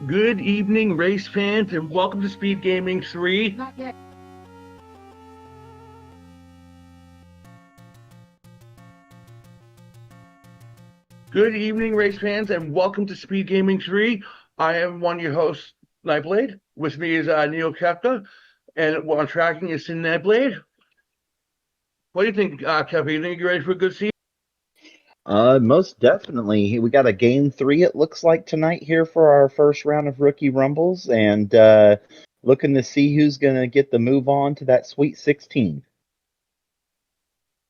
Good evening, race fans, and welcome to Speed Gaming 3. Not yet. Good evening, race fans, and welcome to Speed Gaming 3. I am one of your hosts, Nightblade. With me is Neil Kepka, and on tracking is Sin Nightblade. What do you think, Kepka? You think you're ready for a good season? Most definitely. We got a game three, it looks like, tonight here for our first round of rookie rumbles, and looking to see who's going to get the move on to that Sweet 16.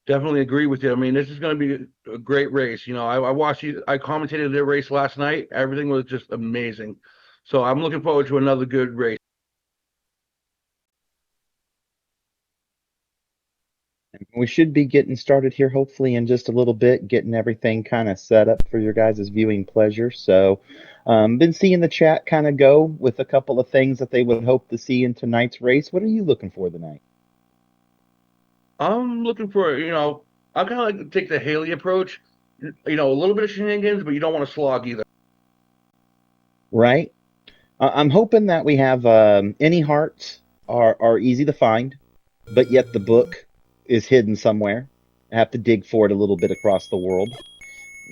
Definitely agree with you. I mean, this is going to be a great race. You know, I watched you, I commentated their race last night. Everything was just amazing. So I'm looking forward to another good race. We should be getting started here, hopefully, in just a little bit, getting everything kind of set up for your guys' viewing pleasure. So, been seeing the chat kind of go with a couple of things that they would hope to see in tonight's race. What are you looking for tonight? I'm looking for, I kind of like to take the Haley approach. A little bit of shenanigans, but you don't want to slog either. Right? I'm hoping that we have any hearts are easy to find, but yet the book is hidden somewhere. I have to dig for it a little bit across the world.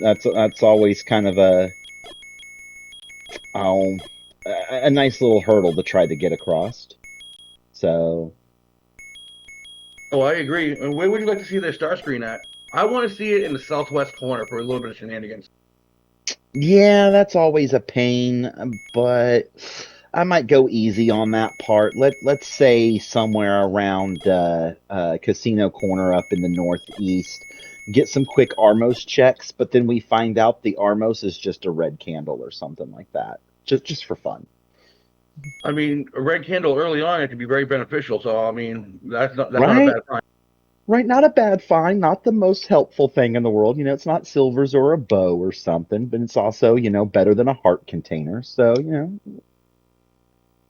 That's always kind of um, a nice little hurdle to try to get across. So Oh, I agree. And where would you like to see their star screen at? I want to see it in the southwest corner for a little bit of shenanigans. yeah, that's always a pain, but I might go easy on that part. Let's say somewhere around Casino Corner up in the northeast. Get some quick Armos checks, but then we find out the Armos is just a red candle or something like that. Just for fun. I mean, a red candle early on, it can be very beneficial. So, I mean, that's not a Right? bad sign. Right, not a bad find, not the most helpful thing in the world. It's not silvers or a bow or something, but it's also, better than a heart container. So,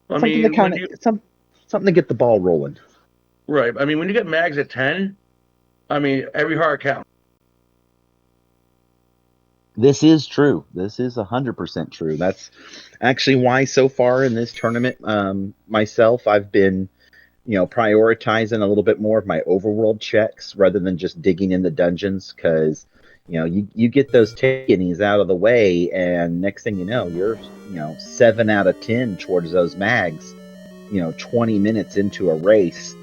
I something to mean, kind of something to get the ball rolling. right. I mean, when you get mags at 10, I mean, every heart counts. This is true. This is 100% true. That's actually why so far in this tournament, myself, I've been, prioritizing a little bit more of my overworld checks rather than just digging in the dungeons because, you get those guineas out of the way, and next thing you know, you're, 7 out of 10 towards those mags. 20 minutes into a race,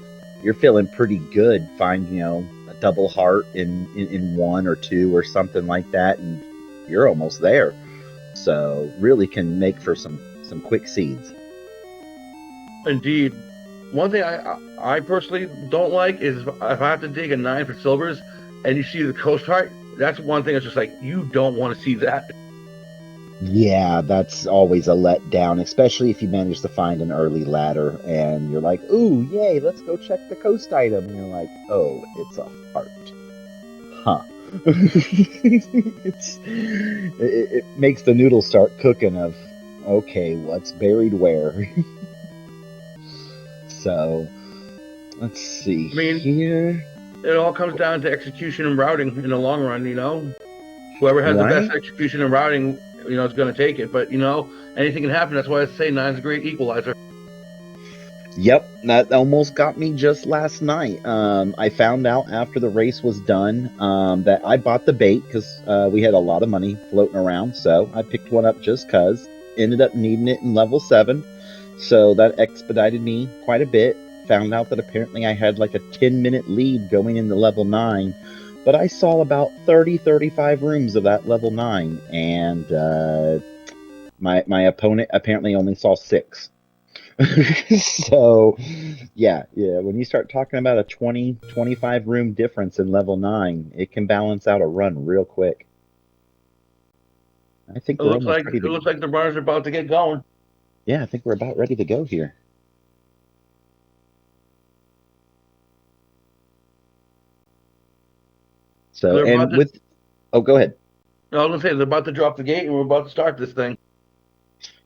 you're feeling pretty good. Find, a double heart in one or two or something like that, and you're almost there. So really can make for some quick seeds. Indeed. One thing I personally don't like is if I have to dig a 9 for silvers and you see the coast heart, that's one thing that's just like, you don't want to see that. Yeah, that's always a letdown, especially if you manage to find an early ladder and you're like, ooh, yay, let's go check the coast item. And you're like, oh, it's a heart. Huh. It makes the noodles start cooking of, okay, what's buried where? So, let's see I mean, here. it all comes down to execution and routing in the long run, Whoever has the best Right? execution and routing, is going to take it. But, anything can happen. That's why I say 9's a great equalizer. Yep, that almost got me just last night. I found out after the race was done that I bought the bait because we had a lot of money floating around. So I picked one up just because. Ended up needing it in level 7. So that expedited me quite a bit. Found out that apparently I had like a 10-minute lead going into level 9. But I saw about 35 rooms of that level 9. And my opponent apparently only saw 6. So yeah, when you start talking about a 25 room difference in level 9, it can balance out a run real quick. I think It we're looks almost like ready it to looks like the runners are about to get going. Yeah, I think we're about ready to go here. So, They're about and to. with oh, go ahead. I was gonna say they're about to drop the gate, and we're about to start this thing.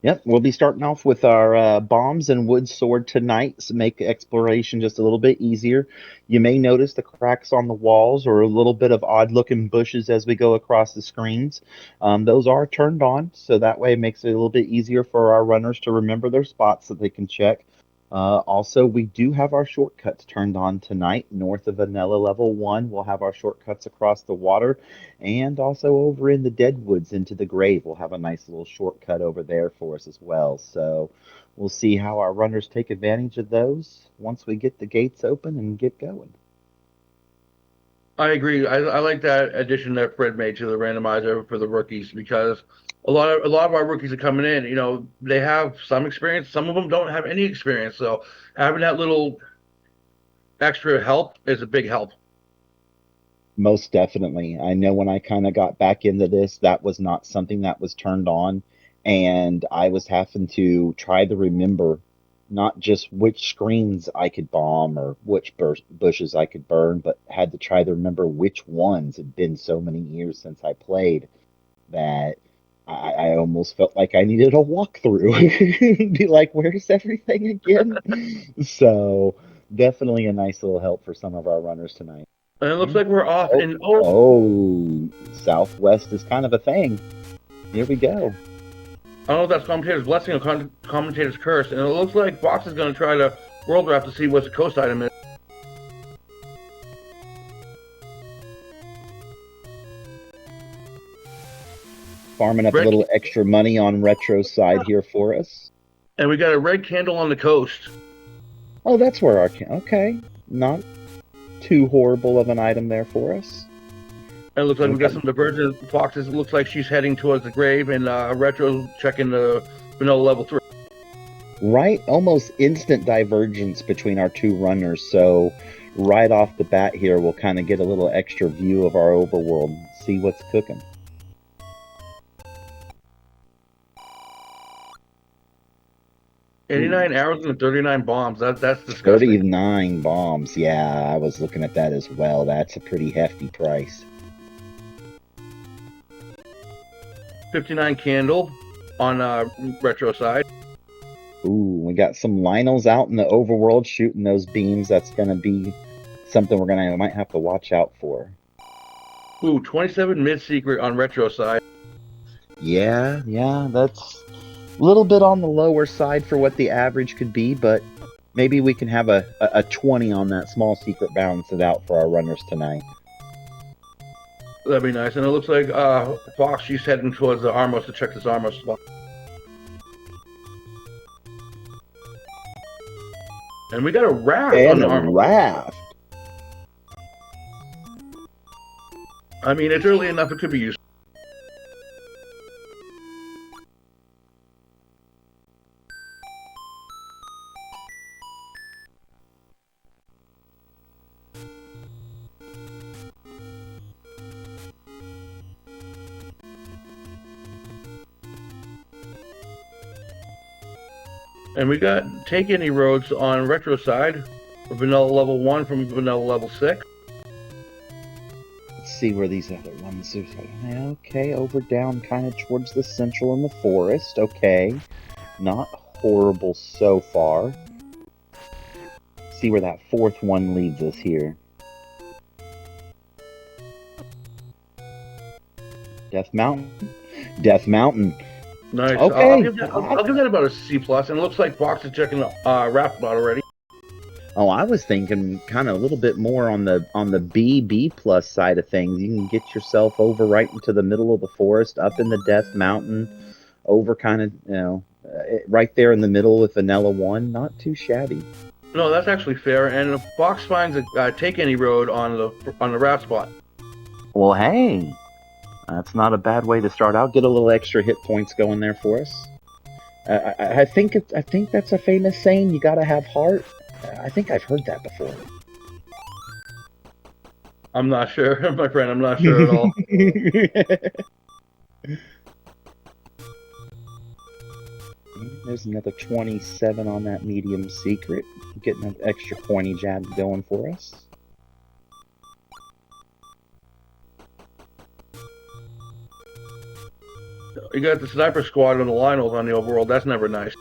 Yep, we'll be starting off with our bombs and wood sword tonight to make exploration just a little bit easier. You may notice the cracks on the walls or a little bit of odd looking bushes as we go across the screens. Those are turned on, so that way it makes it a little bit easier for our runners to remember their spots that they can check. Also, we do have our shortcuts turned on tonight. North of Vanilla Level 1, we'll have our shortcuts across the water. And also over in the Deadwoods into the grave, we'll have a nice little shortcut over there for us as well. So we'll see how our runners take advantage of those once we get the gates open and get going. I agree. I like that addition that Fred made to the randomizer for the rookies because a lot of our rookies are coming in. They have some experience. Some of them don't have any experience. So having that little extra help is a big help. Most definitely. I know when I kind of got back into this, that was not something that was turned on. And I was having to try to remember not just which screens I could bomb or which bushes I could burn, but had to try to remember which ones. It'd been so many years since I played that I almost felt like I needed a walkthrough. Be like, where's everything again? So definitely a nice little help for some of our runners tonight. And it looks Yeah. like we're off. Oh, And oh, Southwest is kind of a thing. Here we go. I don't know if that's commentator's blessing or commentator's curse. And it looks like Fox is going to try to world wrap to see what the coast item is. Farming up a Red, little extra money on retro side here for us. and we got a red candle on the coast. Oh, that's where our okay. Not too horrible of an item there for us. And it looks like we got Okay. some divergent foxes. It looks like she's heading towards the grave, and Retro checking the vanilla level 3. Right, almost instant divergence between our two runners. So right off the bat here, we'll kind of get a little extra view of our overworld, see what's cooking. Ooh. 89 arrows and 39 bombs. That's disgusting. 39 bombs. Yeah, I was looking at that as well. That's a pretty hefty price. 59 candle on Retro side. Ooh, we got some Lionels out in the overworld shooting those beams. That's going to be something we might have to watch out for. Ooh, 27 mid secret on Retro side. Yeah, that's a little bit on the lower side for what the average could be, but maybe we can have a 20 on that small secret, balance it out for our runners tonight. That'd be nice. And it looks like Fox, she's heading towards the Armos to check this Armos spot. And we got a raft on And the a Armos. raft. I mean, it's early enough. It could be used. And we got take any roads on Retro side. Vanilla level 1 from vanilla level 6. Let's see where these other ones are. Okay, over down kind of towards the central in the forest. Okay, not horrible so far. See where that fourth one leads us here. Death Mountain. Death Mountain. Nice. Okay. I'll give that about a C plus. And it looks like Fox is checking the raft spot already. Oh, I was thinking kind of a little bit more on the B plus side of things. You can get yourself over right into the middle of the forest, up in the Death Mountain, over kind of right there in the middle with Vanilla 1. Not too shabby. No, that's actually fair. And if Fox finds a take any road on the raft spot. Well, hey, that's not a bad way to start out. Get a little extra hit points going there for us. I think that's a famous saying. You gotta have heart. I think I've heard that before. I'm not sure, my friend. I'm not sure at all. There's another 27 on that medium secret. Getting an extra pointy jab going for us. You got the sniper squad on the Lionels on the overworld. That's never nice.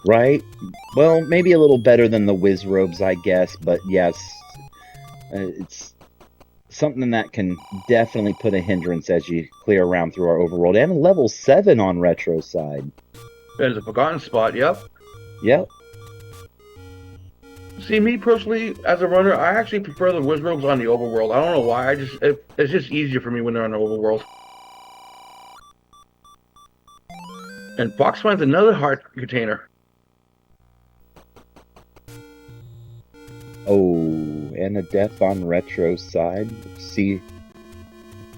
Right? Well, maybe a little better than the whiz robes, I guess, but yes, it's something that can definitely put a hindrance as you clear around through our overworld. And level 7 on retro side. There's a forgotten spot. Yep. Yep. See, me personally, as a runner, I actually prefer the whiz robes on the overworld. I don't know why. It's just easier for me when they're on the overworld. And Fox finds another heart container. Oh, and a death on retro side. See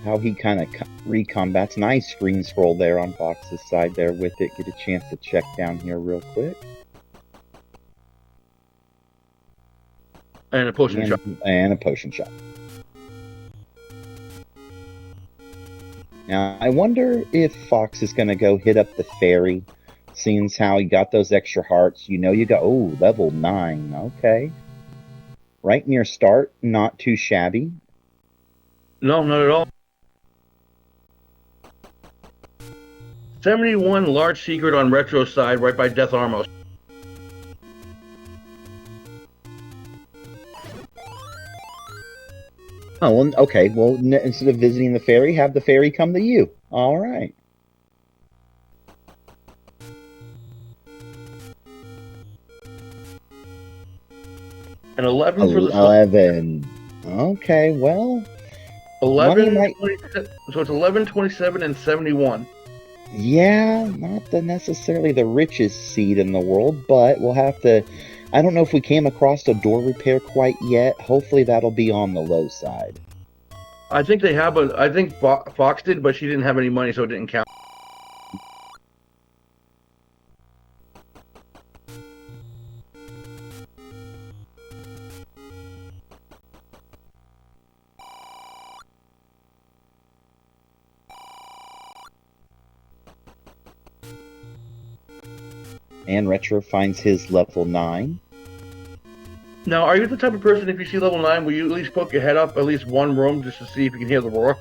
how he kind of recombats. Nice screen scroll there on Fox's side there with it. Get a chance to check down here real quick. And a potion shot. And a potion shot. Now, I wonder if Fox is going to go hit up the fairy, seeing as how he got those extra hearts. You know you got, oh, level 9. Okay. Right near start, not too shabby. No, not at all. 71 large secret on retro side, right by Death Armos. Oh, well, okay. Well, instead of visiting the fairy, have the fairy come to you. All right. And 11 for the 11. Okay, well. 11, might... so it's 11, 27, and 71. Yeah, not necessarily the richest seed in the world, but we'll have to... I don't know if we came across a door repair quite yet. Hopefully that'll be on the low side. I think they have, but I think Fox did, but she didn't have any money, so it didn't count. And Retro finds his level 9. Now, are you the type of person, if you see level 9, will you at least poke your head up at least one room just to see if you can hear the roar?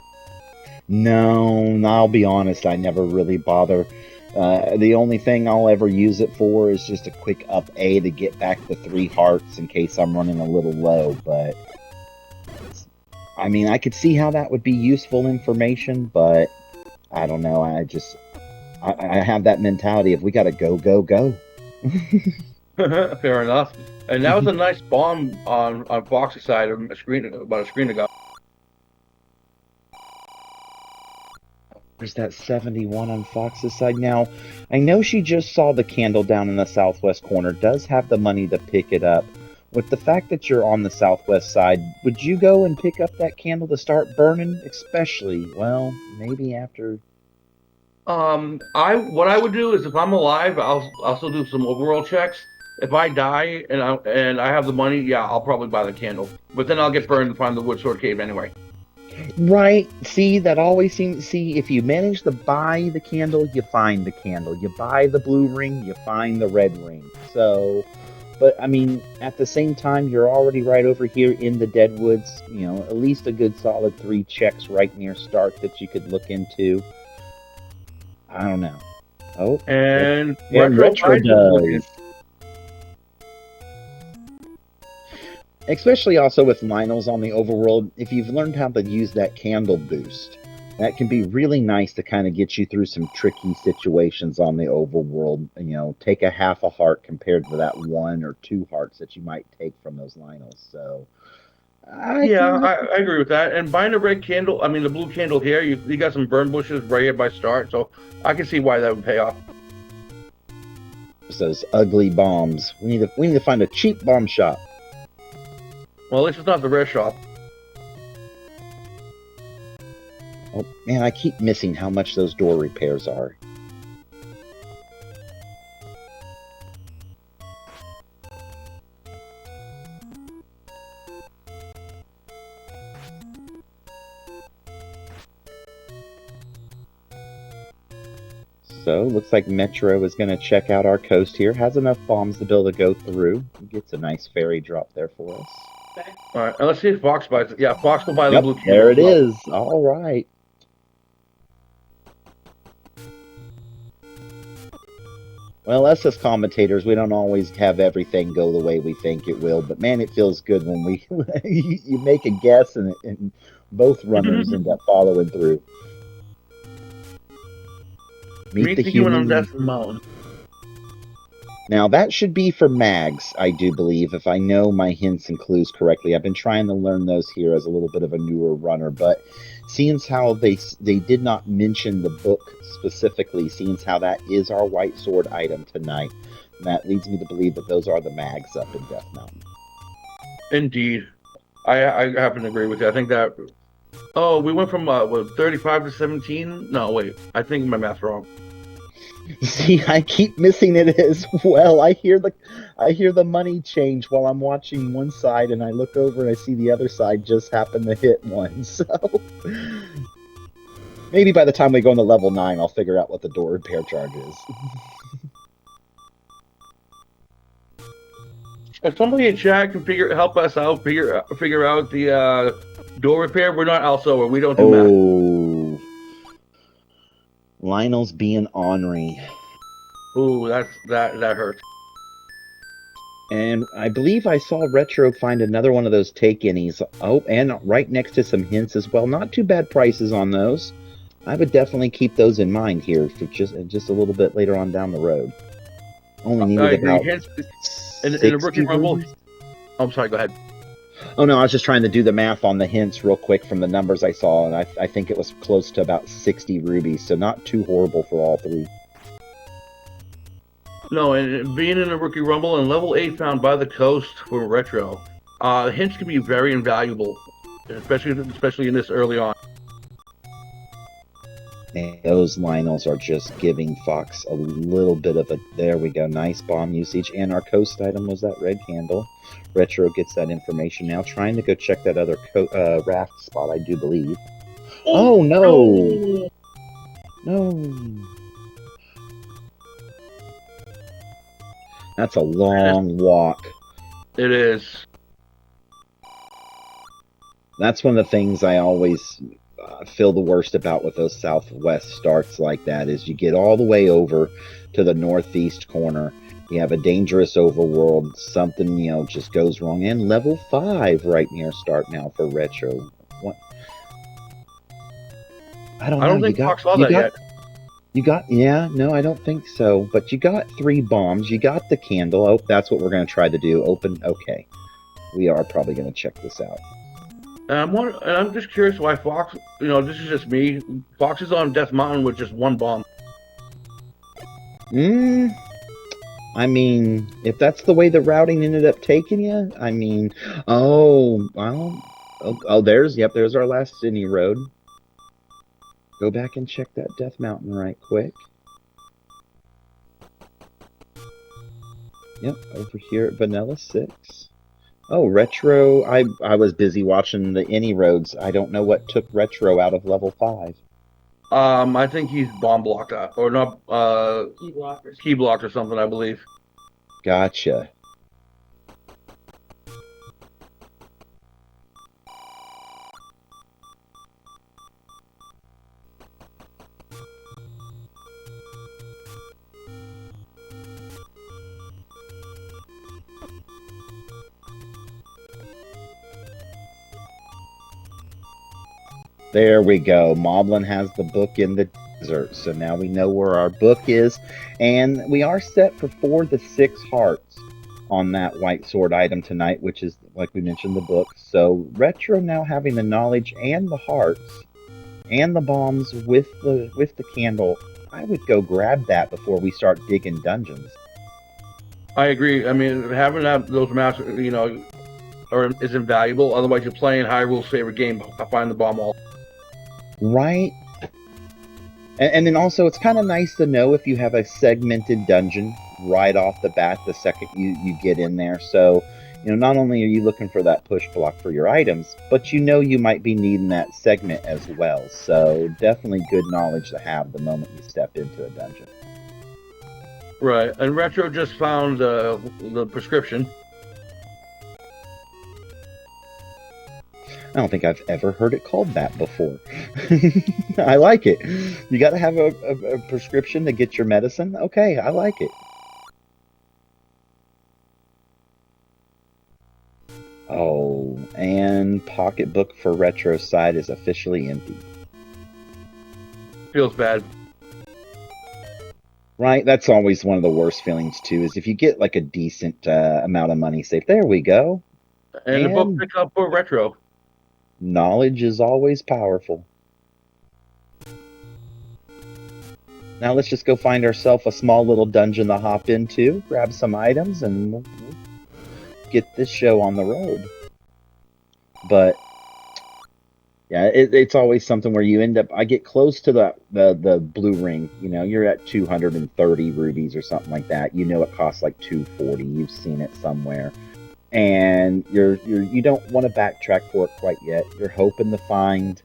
No, I'll be honest, I never really bother. The only thing I'll ever use it for is just a quick up A to get back the 3 hearts in case I'm running a little low, but... I mean, I could see how that would be useful information, but I don't know, I have that mentality of we gotta go, go, go. Fair enough. And that was a nice bomb on Fox's side of about a screen ago. There's that 71 on Fox's side. Now, I know she just saw the candle down in the southwest corner, does have the money to pick it up. With the fact that you're on the southwest side, would you go and pick up that candle to start burning? Especially, well, maybe after... What I would do is if I'm alive, I'll still do some overworld checks. If I die and I have the money, yeah, I'll probably buy the candle. But then I'll get burned and find the wood sword cave anyway. Right. See, that always seems... See, if you manage to buy the candle, you find the candle. You buy the blue ring, you find the red ring. So... But, I mean, at the same time, you're already right over here in the Deadwoods. You know, at least a good solid 3 checks right near start that you could look into. I don't know. Oh. And Retro does. Especially also with Lionels on the overworld, if you've learned how to use that candle boost, that can be really nice to kind of get you through some tricky situations on the overworld. You know, take a half a heart compared to that 1 or 2 hearts that you might take from those Lionels. So, I agree with that. And buying the red candle, I mean the blue candle here, you got some burn bushes right here by start, so I can see why that would pay off. Those ugly bombs. We need to find a cheap bomb shop. Well, at least it's not the red shop. Oh, man, I keep missing how much those door repairs are. So, looks like Metro is going to check out our coast here. Has enough bombs to be able to go through. Gets a nice ferry drop there for us. All right, and let's see if Fox buys it. Yeah, Fox will buy the blue candle. There it is. All right. Well, us as commentators, we don't always have everything go the way we think it will, but man, it feels good when we you make a guess and both runners end up following through. Meet the the human on human. Death Mountain. Now, that should be for mags, I do believe, if I know my hints and clues correctly. I've been trying to learn those here as a little bit of a newer runner, but seeing as how they did not mention the book specifically, seeing as how that is our white sword item tonight, that leads me to believe that those are the mags up in Death Mountain. Indeed. I happen to agree with you. I think that... Oh, we went from 35 to 17? No, wait. I think my math's wrong. See, I keep missing it as well. I hear the money change while I'm watching one side, and I look over and I see the other side just happen to hit one. So maybe by the time we go into level 9, I'll figure out what the door repair charge is. If somebody in chat can help us out, figure out the door repair, we're not also, or we don't do math. Lionel's being ornery. Ooh, that hurts. And I believe I saw Retro find another one of those take-innies. Oh, and right next to some hints as well. Not too bad prices on those. I would definitely keep those in mind here for just a little bit later on down the road. Only needed about hints in a rookie rumble. I'm sorry, go ahead. Oh no, I was just trying to do the math on the hints real quick from the numbers I saw, and I think it was close to about 60 rubies, so not too horrible for all three. No, and being in a rookie rumble and level 8 found by the coast for retro, hints can be very invaluable, especially in this early on. And those Lionels are just giving Fox a little bit of a... There we go, nice bomb usage. And our coast item was that red candle. Retro gets that information now. Trying to go check that other raft spot, I do believe. Oh, no! No! That's a long walk. It is. That's one of the things I always... feel the worst about with those southwest starts like that is you get all the way over to the northeast corner, you have a dangerous overworld, something just goes wrong, and level 5 right near start now for retro. What? I don't think Fox saw that yet. No, I don't think so, but you got 3 bombs, you got the candle. Oh, that's what we're going to try to do. Okay, we are probably going to check this out. And I'm just curious why Fox, this is just me, Fox is on Death Mountain with just 1 bomb. I mean, if that's the way the routing ended up taking you, I mean, there's our last city road. Go back and check that Death Mountain right quick. Yep, over here at Vanilla 6. Oh, Retro, I was busy watching the any roads. I don't know what took Retro out of level 5. I think he's bomb blocked, or not, key blocked or something, I believe. Gotcha. There we go. Moblin has the book in the desert. So now we know where our book is. And we are set for 4 to 6 hearts on that white sword item tonight, which is, like we mentioned, the book. So Retro now having the knowledge and the hearts and the bombs with the candle. I would go grab that before we start digging dungeons. I agree. I mean, having those maps, is invaluable. Otherwise, you're playing Hyrule's favorite game, Find the Bomb Wall. Right. And then also, it's kind of nice to know if you have a segmented dungeon right off the bat the second you get in there. So, not only are you looking for that push block for your items, but you might be needing that segment as well. So, definitely good knowledge to have the moment you step into a dungeon. Right. And Retro just found the prescription. I don't think I've ever heard it called that before. I like it. You got to have a prescription to get your medicine? Okay, I like it. Oh, and pocketbook for retro side is officially empty. Feels bad. Right, that's always one of the worst feelings too. Is if you get like a decent amount of money saved. There we go. And the book And pick up for retro. knowledge is always powerful. Now let's just go find ourselves a small little dungeon to hop into, grab some items, and we'll get this show on the road. But yeah, it's always something where you end up. I get close to the blue ring. You know, you're at 230 rubies or something like that. You know, it costs like 240. You've seen it somewhere, and you don't want to backtrack for it quite yet. You're hoping to find,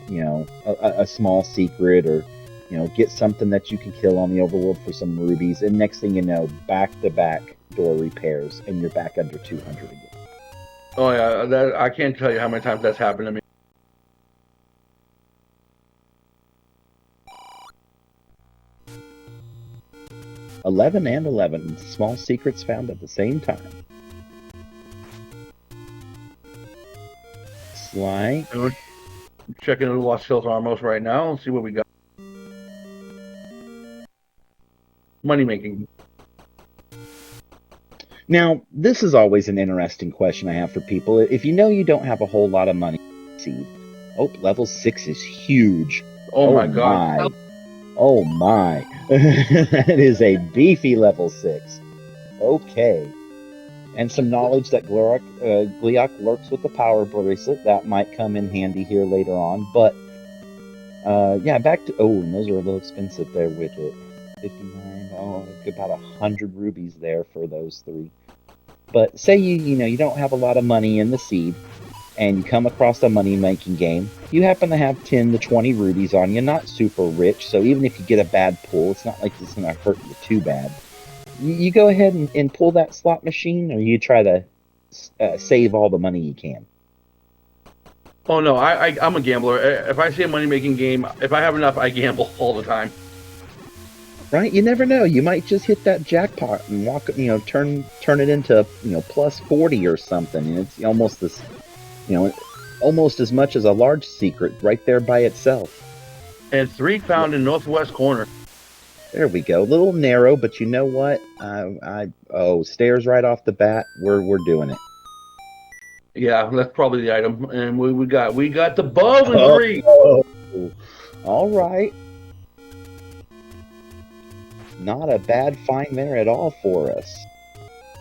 you know, a small secret, or you know, get something that you can kill on the overworld for some rubies. And next thing you know, back to back door repairs, and you're back under 200 again. Oh yeah, I can't tell you how many times that's happened to me. $11 and $11, small secrets found at the same time. Sly. Checking the Lost Hills Armos right now and see what we got. Money making. Now, this is always an interesting question I have for people. If you know you don't have a whole lot of money, seed. Oh, level 6 is huge. Oh my god. Oh my. That is a beefy level 6. Okay. And some knowledge that Gleok lurks with the power bracelet. That might come in handy here later on. But, yeah, back to... Oh, and those are a little expensive there with it. 59. Oh, about 100 rubies there for those 3. But say you know, you don't have a lot of money in the seed, and you come across a money-making game. You happen to have 10 to 20 rubies on you, not super rich, so even if you get a bad pull, it's not like it's going to hurt you too bad. You go ahead and pull that slot machine, or you try to save all the money you can. Oh no, I'm a gambler. If I see a money-making game, if I have enough, I gamble all the time. Right? You never know. You might just hit that jackpot and walk, you know, turn it into, you know, plus 40 or something. And it's almost this, you know, almost as much as a large secret right there by itself. And 3 found in northwest corner. There we go. A little narrow, but you know what? Stairs right off the bat. We're doing it. Yeah, that's probably the item. And we got the bulb in 3. Oh, all right. Not a bad find there at all for us.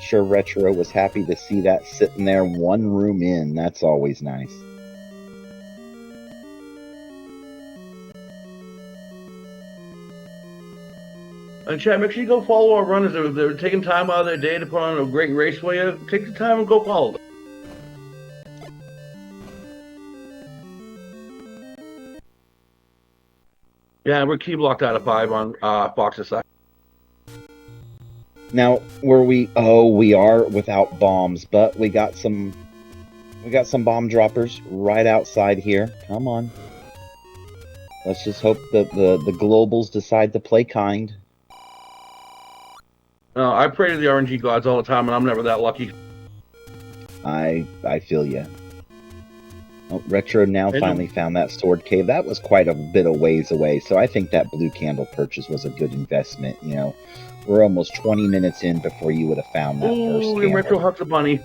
Sure, Retro was happy to see that sitting there one room in. That's always nice. And chat, make sure you go follow our runners. They're taking time out of their day to put on a great race for you. Take the time and go follow them. Yeah, we're key blocked out of 5 on Fox's side. Now, we are without bombs, but we got some bomb droppers right outside here. Come on. Let's just hope that the globals decide to play kind. I pray to the RNG gods all the time, and I'm never that lucky. I feel ya. Oh, Retro now finally found that sword cave. That was quite a bit of ways away, so I think that blue candle purchase was a good investment. You know, we're almost 20 minutes in before you would have found that first candle. And Retro hugs a bunny.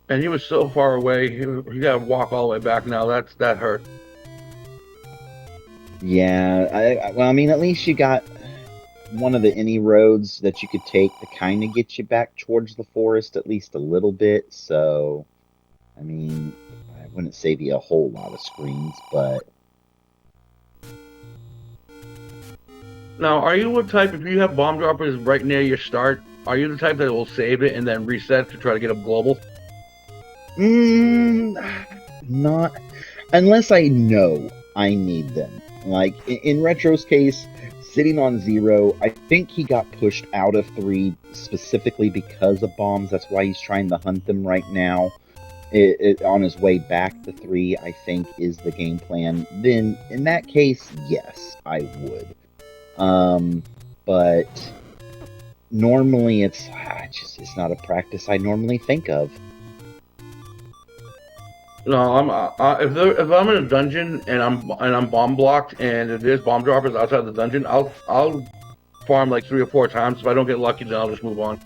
And he was so far away. He got to walk all the way back now. That hurt. Yeah, well, I mean, at least you got one of the any roads that you could take to kind of get you back towards the forest at least a little bit. So, I mean, I wouldn't save you a whole lot of screens, but... Now, are you the type, if you have bomb droppers right near your start, are you the type that will save it and then reset to try to get a global? Not unless I know I need them. Like in Retro's case, sitting on 0, I think he got pushed out of 3 specifically because of bombs. That's why he's trying to hunt them right now. on his way back to 3, I think, is the game plan, then in that case, yes, I would. But normally it's not a practice I normally think of. No, if I'm in a dungeon and I'm bomb blocked and if there's bomb droppers outside the dungeon, I'll farm like 3 or 4 times. If I don't get lucky, then I'll just move on.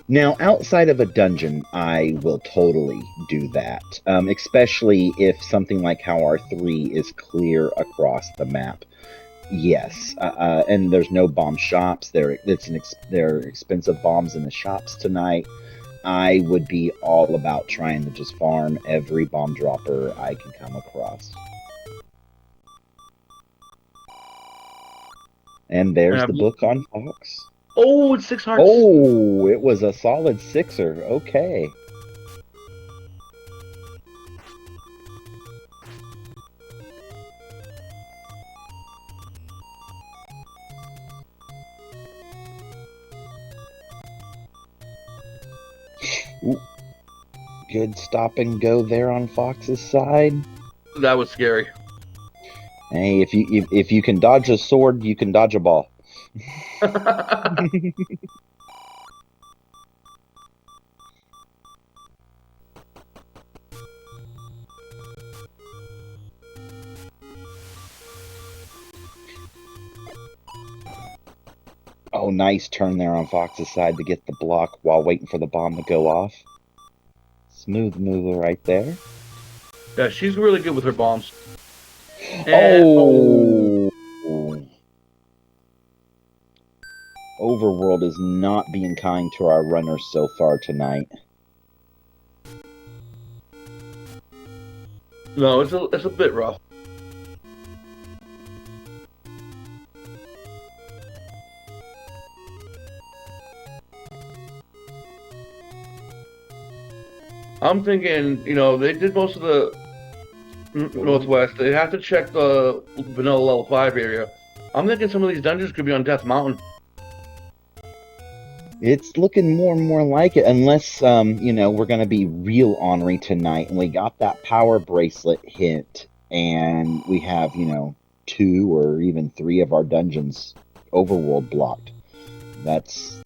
Now, outside of a dungeon, I will totally do that, especially if something like how R3 is clear across the map. Yes, and there's no bomb shops. There are expensive bombs in the shops tonight. I would be all about trying to just farm every bomb dropper I can come across. And there's the book on Fox. Oh, it's 6 hearts. Oh, it was a solid 6er. Okay. Ooh. Good stop and go there on Fox's side. That was scary. Hey, if you can dodge a sword, you can dodge a ball. Oh, nice turn there on Fox's side to get the block while waiting for the bomb to go off. Smooth mover right there. Yeah, she's really good with her bombs. And, Overworld is not being kind to our runners so far tonight. No, it's a bit rough. I'm thinking, they did most of the Northwest. They have to check the vanilla level 5 area. I'm thinking some of these dungeons could be on Death Mountain. It's looking more and more like it, unless, we're going to be real ornery tonight, and we got that power bracelet hint, and we have, 2 or even 3 of our dungeons overworld blocked. That's...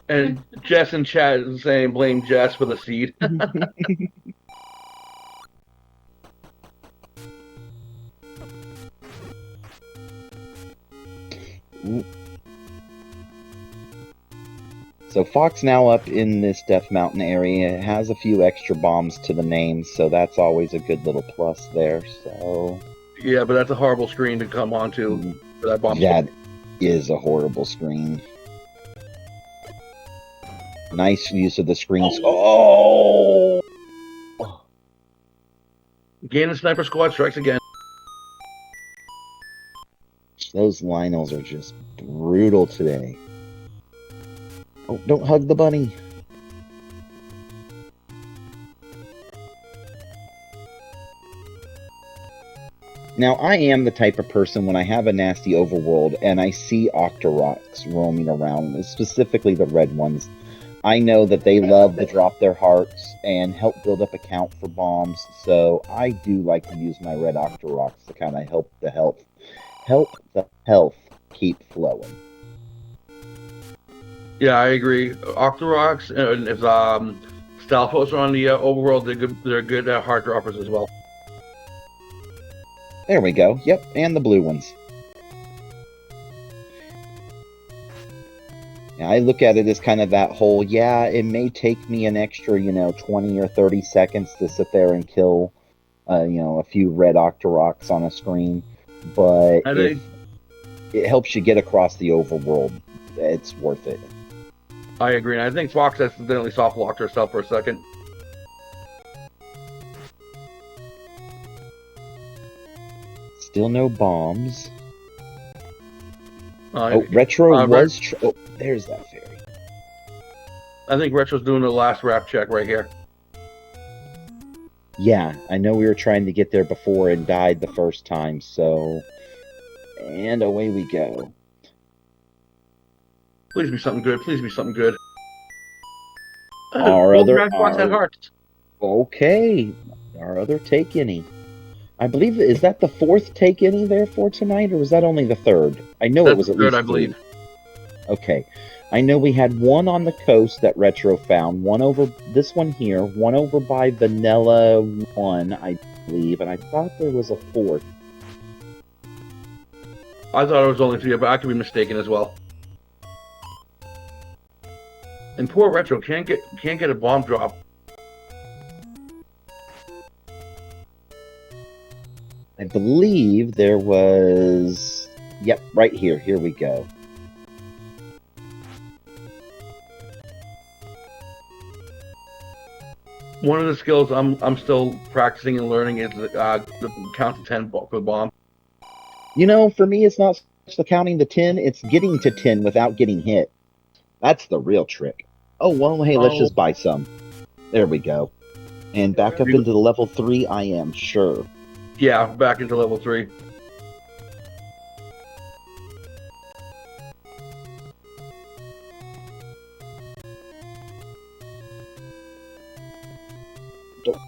And Jess in chat is saying blame Jess for the seed. So Fox now up in this Death Mountain area. It has a few extra bombs to the name, so that's always a good little plus there. So yeah, but that's a horrible screen to come onto for that bomb. That is a horrible screen. Nice use of the screens. Oh! Gain sniper squad strikes again. Those Lionels are just brutal today. Oh, don't hug the bunny. Now, I am the type of person when I have a nasty overworld and I see Octoroks roaming around, specifically the red ones, I know that they love to drop their hearts and help build up a count for bombs, so I do like to use my red Octoroks to kind of help the health keep flowing. Yeah, I agree. Octoroks and if Stalfos are on the overworld, they're good at heart droppers as well. There we go. Yep, and the blue ones. I look at it as kind of that whole, yeah, it may take me an extra, 20 or 30 seconds to sit there and kill, a few red Octoroks on a screen, but if it helps you get across the overworld, it's worth it. I agree, and I think Fox accidentally soft-locked herself for a second. Still no bombs. Retro was... there's that fairy. I think Retro's doing the last wrap check right here. Yeah, I know we were trying to get there before and died the first time, so... And away we go. Please be something good. Please be something good. Our Both other, Jackbox had hearts. okay, our other take any. I believe, is that the fourth take any there for tonight, or was that only the third? I know it That's was the at third, least I three. believe. Okay. I know we had one on the coast that Retro found, one over, this one here, one over by Vanilla 1, I believe, and I thought there was a fourth. I thought it was only 3, but I could be mistaken as well. And poor Retro can't get a bomb drop. I believe there was, yep, right here. Here we go. One of the skills I'm still practicing and learning is the count to 10 for the bomb. You know, for me, it's not so the counting to 10, it's getting to 10 without getting hit. That's the real trick. Oh, well, hey, let's just buy some. There we go. And back up into the level 3, I am sure. Yeah, back into level 3.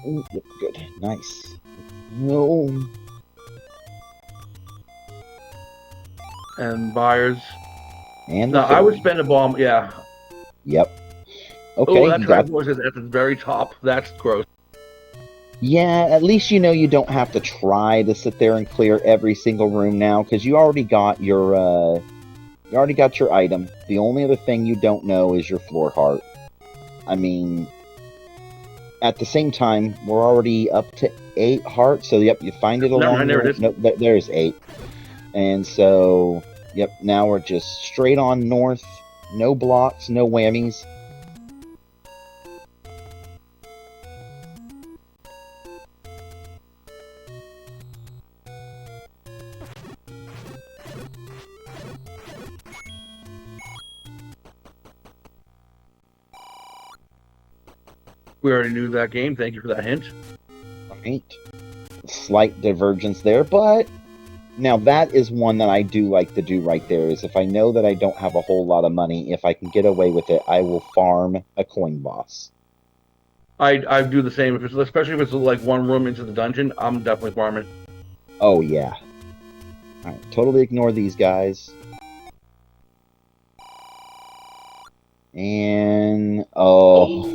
Good. Nice. No. And buyers. And No, I would spend a bomb. Yeah. Yep. Okay. Oh, that transport is at the very top. That's gross. Yeah, at least you know you don't have to try to sit there and clear every single room now, because you already got your item. The only other thing you don't know is your floor heart. I mean, at the same time, we're already up to 8 hearts. So yep, you find it along. There it is. No, there's 8. And so yep, now we're just straight on north. No blocks, no whammies. We already knew that game. Thank you for that hint. Right. Slight divergence there, but now that is one that I do like to do right there, is if I know that I don't have a whole lot of money, if I can get away with it, I will farm a coin boss. I do the same. Especially if it's like one room into the dungeon, I'm definitely farming. Oh, yeah. Alright, totally ignore these guys. And oh,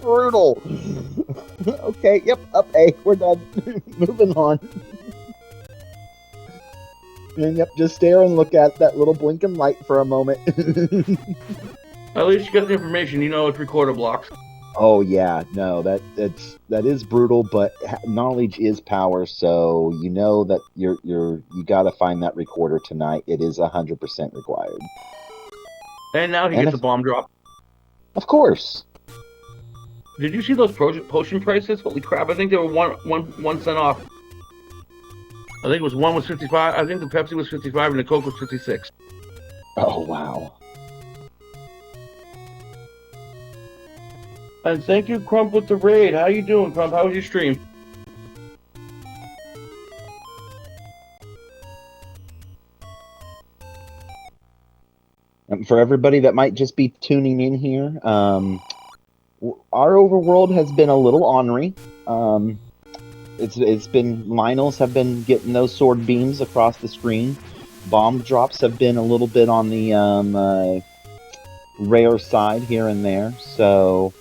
brutal. Okay, yep, up A, we're done. Moving on. And yep, just stare and look at that little blinking light for a moment. At least you got the information. You know it's recorder blocks. Oh yeah, no, that is brutal, but knowledge is power. So you know that you got to find that recorder tonight. It is 100% required. And now he gets a bomb drop. Of course. Did you see those potion prices? Holy crap! I think they were one cent off. I think it was one was 55. I think the Pepsi was 55 and the Coke was 56. Oh wow. And thank you, Crump, with the raid. How you doing, Crump? How was your stream? For everybody that might just be tuning in here, our overworld has been a little ornery. It's been, Lionels have been getting those sword beams across the screen. Bomb drops have been a little bit on the rare side here and there. So,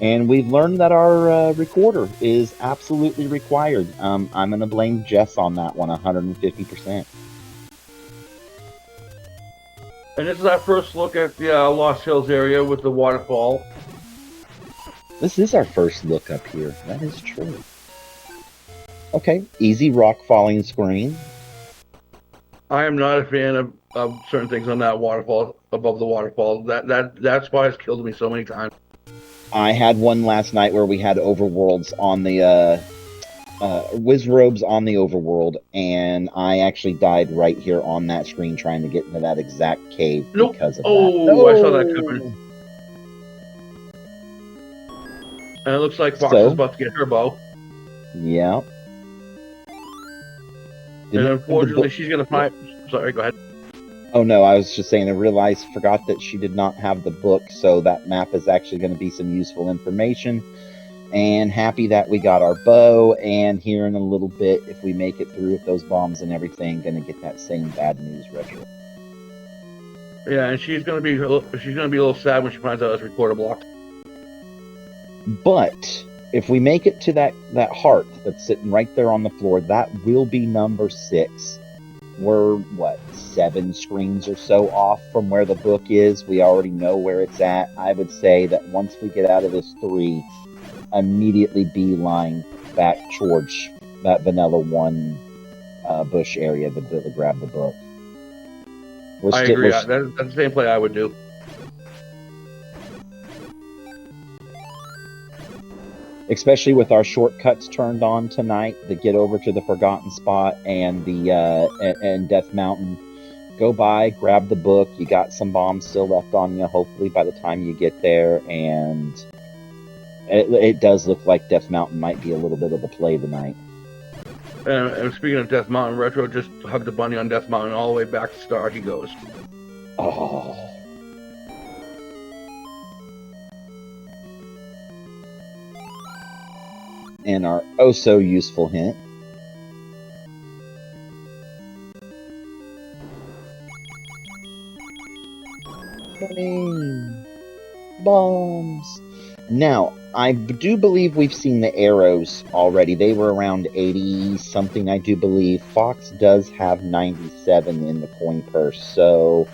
and we've learned that our recorder is absolutely required. I'm going to blame Jess on that one 150%. And this is our first look at the Lost Hills area with the waterfall. This is our first look up here. That is true. Okay, easy rock falling screen. I am not a fan of certain things on that waterfall, above the waterfall. That's why it's killed me so many times. I had one last night where we had overworlds on the Wizrobes on the overworld, and I actually died right here on that screen trying to get into that exact cave because of that. Oh, I saw that coming. And it looks like Fox is about to get her bow. Yeah. And unfortunately, she's going to find... Sorry, go ahead. Oh no, I was just saying forgot that she did not have the book, so that map is actually going to be some useful information. And happy that we got our bow, and here in a little bit, if we make it through with those bombs and everything, gonna get that same bad news retro. Yeah, and she's gonna be a little sad when she finds out it's recorder blocked. But if we make it to that heart that's sitting right there on the floor, that will be number 6. We're what, 7 screens or so off from where the book is. We already know where it's at. I would say that once we get out of this 3, immediately beeline back towards that vanilla 1 bush area to grab the book. I agree. That's the same play I would do. Especially with our shortcuts turned on tonight to get over to the Forgotten Spot and the and Death Mountain. Go by, grab the book. You got some bombs still left on you, hopefully, by the time you get there. And it does look like Death Mountain might be a little bit of a play tonight. And speaking of Death Mountain, Retro just hugged the bunny on Death Mountain all the way back to start. He goes. Oh. And our oh so useful hint. Bombs. Now, I do believe we've seen the arrows already. They were around 80 something, I do believe. Fox does have 97 in the coin purse, so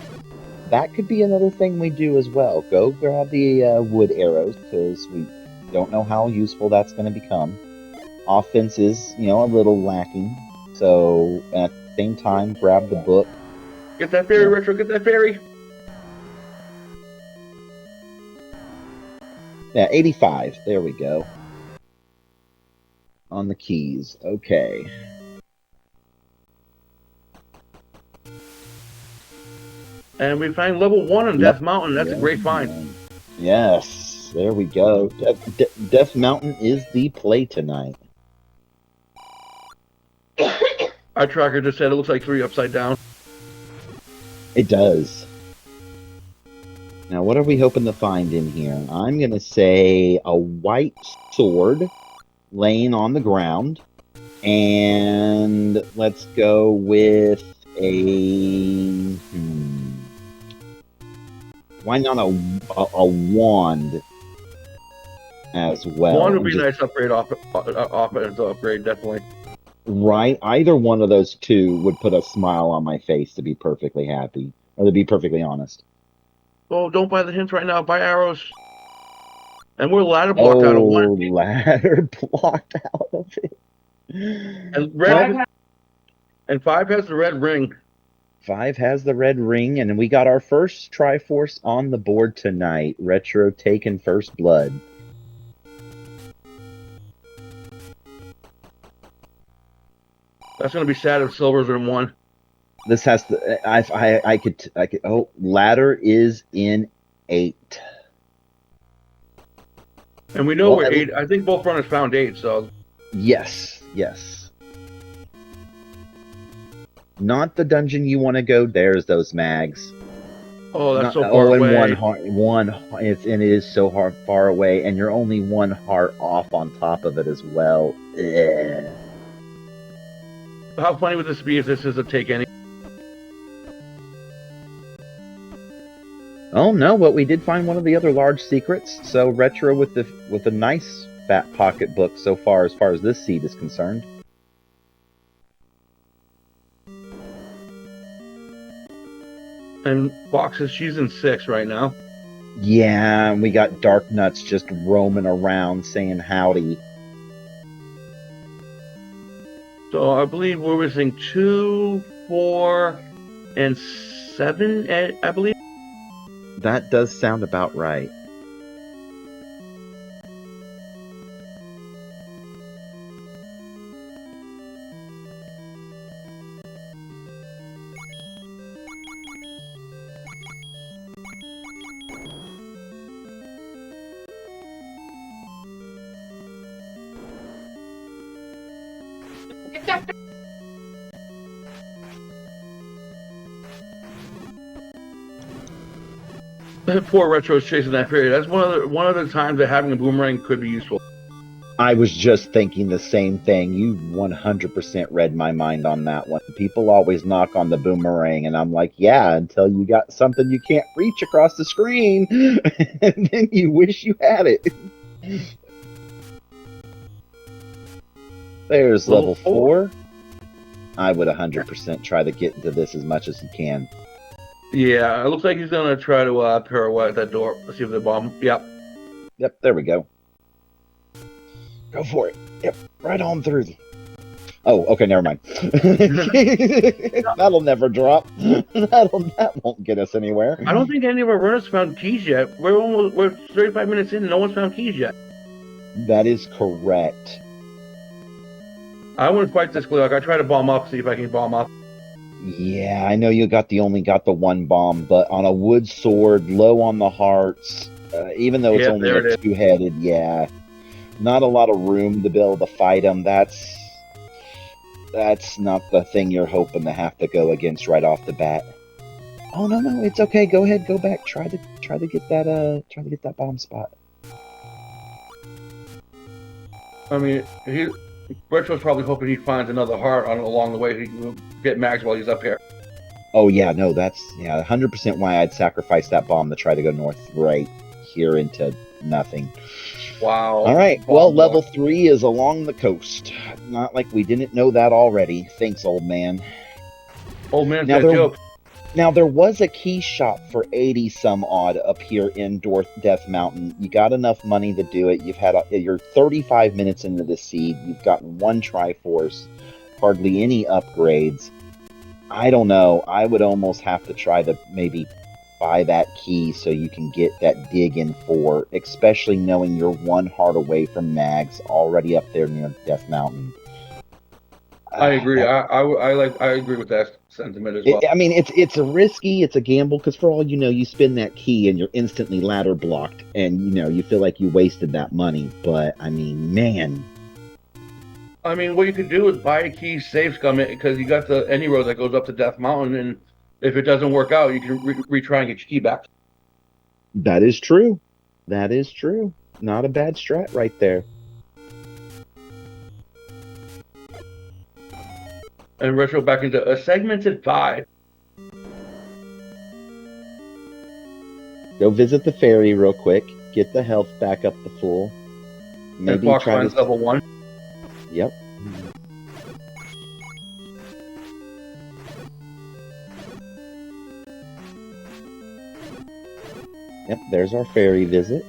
that could be another thing we do as well. Go grab the wood arrows, because we don't know how useful that's going to become. Offense is, a little lacking, so at the same time, grab the book. Get that fairy, Retro, get that fairy! Yeah, 85. There we go. On the keys. Okay. And we find level 1 on Death Mountain. That's a great find. Yes. There we go. Death Mountain is the play tonight. Our tracker just said it looks like 3 upside down. It does. Now, what are we hoping to find in here? I'm going to say a white sword laying on the ground. And let's go with a... Why not a wand as well? Wand would be a nice upgrade off as an upgrade, definitely. Right? Either one of those two would put a smile on my face, to be perfectly happy. Or to be perfectly honest. Oh, don't buy the hints right now. Buy arrows. And we're ladder blocked out of 1. Ladder blocked out of it. And red. And 5 has the red ring. 5 has the red ring, and we got our first Triforce on the board tonight. Retro taking first blood. That's gonna be sad if silver's in 1. This has to. I could. Oh, ladder is in 8. And we know we're 8. I think both runners found 8. So. Yes. Not the dungeon you want to go. There's those mags. Oh, that's so far away. It is so far away, and you're only 1 heart off on top of it as well. Ugh. How funny would this be if this is a take any? Oh no, but we did find one of the other large secrets. So Retro with a nice fat pocketbook so far as this seed is concerned. And Foxes, she's in 6 right now. Yeah, we got Dark Nuts just roaming around saying howdy. So I believe we're missing 2, 4, and 7, I believe. That does sound about right. Poor Retro's chasing that fairy. That's one of the times that having a boomerang could be useful. I was just thinking the same thing. You 100% read my mind on that one. People always knock on the boomerang, and I'm like, yeah, until you got something you can't reach across the screen, and then you wish you had it. There's level 4. I would 100% try to get into this as much as you can. Yeah, it looks like he's gonna try to pirouette that door. Let's see if the bomb. Yep. Yep, there we go. Go for it. Yep, right on through. Oh, okay, never mind. That'll never drop. That won't get us anywhere. I don't think any of our runners found keys yet. We're 35 minutes in and no one's found keys yet. That is correct. I wouldn't fight this Glock. I try to bomb up, see if I can bomb up. Yeah, I know you only got the one bomb, but on a wood sword, low on the hearts, even though it's only a two-headed, yeah, not a lot of room to be able to fight them. That's not the thing you're hoping to have to go against right off the bat. Oh no, it's okay. Go ahead, go back. Try to get that bomb spot. I mean, Retro's probably hoping he finds another heart along the way. He can get mags while he's up here. Oh yeah, no, that's 100% why I'd sacrifice that bomb to try to go north right here into nothing. Wow. All right. Well, level 3 is along the coast. Not like we didn't know that already. Thanks, old man. Old man's got a joke. Now, there was a key shop for 80 some odd up here in Death Mountain. You got enough money to do it. You're 35 minutes into the seed. You've got one Triforce, hardly any upgrades. I don't know. I would almost have to try to maybe buy that key so you can get that dig in 4, especially knowing you're one heart away from Mags already up there near Death Mountain. I agree. I agree with that sentiment as well. I mean, it's a gamble, because for all you know, you spin that key and you're instantly ladder blocked, and you feel like you wasted that money. But I mean, man. I mean, what you could do is buy a key, save scum it, because you got the any road that goes up to Death Mountain, and if it doesn't work out, you can retry and get your key back. That is true. That is true. Not a bad strat right there. And Retro back into a segmented 5. Go visit the ferry real quick. Get the health back up to full. Maybe and Fox finds level 1. Yep. Yep, there's our ferry visit.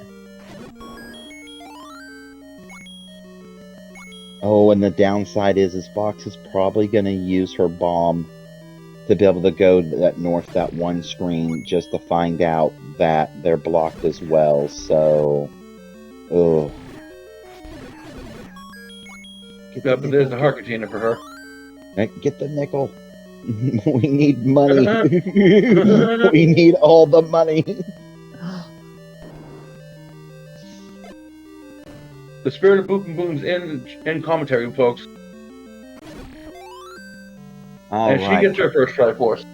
Oh, and the downside is Fox is probably going to use her bomb to be able to go that one screen, just to find out that they're blocked as well. So, oh. Yeah, but there's the heart container for her. Get the nickel. We need money. We need all the money. The spirit of Boop and Boom's in commentary, folks. And she gets her first Triforce.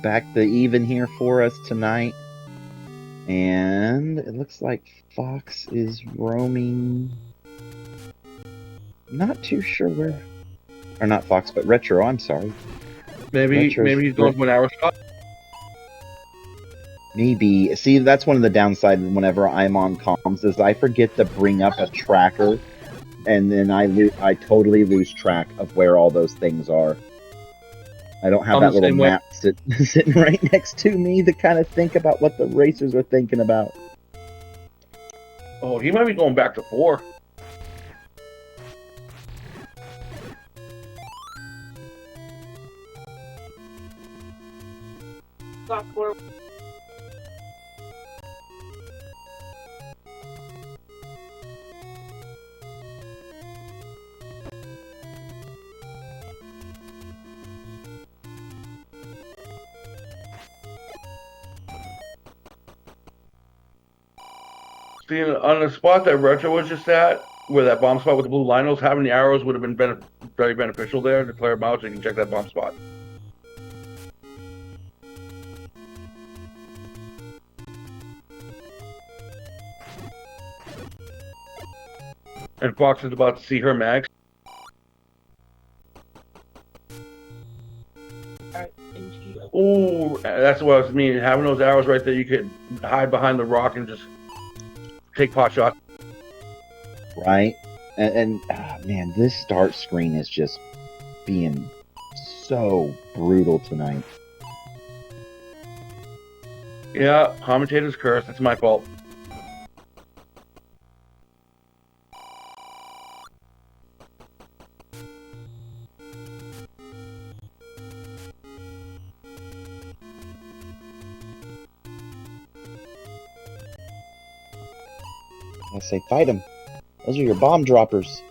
Back to even here for us tonight. And it looks like Fox is roaming. Not too sure where. Or not Fox, but Retro, I'm sorry. Maybe he's going to an arrow shot. Maybe. See, that's one of the downsides whenever I'm on comms, is I forget to bring up a tracker, and then I totally lose track of where all those things are. I don't have that little map sitting right next to me to kind of think about what the racers are thinking about. Oh, he might be going back to 4. Software. See, on the spot that Retro was just at, where that bomb spot with the blue linos, having the arrows would have been very beneficial there to clear them out so you can check that bomb spot. And Fox is about to see her mags. Oh, that's what I was meaning. Having those arrows right there, you could hide behind the rock and just take pot shots. Right? And man, this start screen is just being so brutal tonight. Yeah, commentator's curse. It's my fault. I say, fight them. Those are your bomb droppers.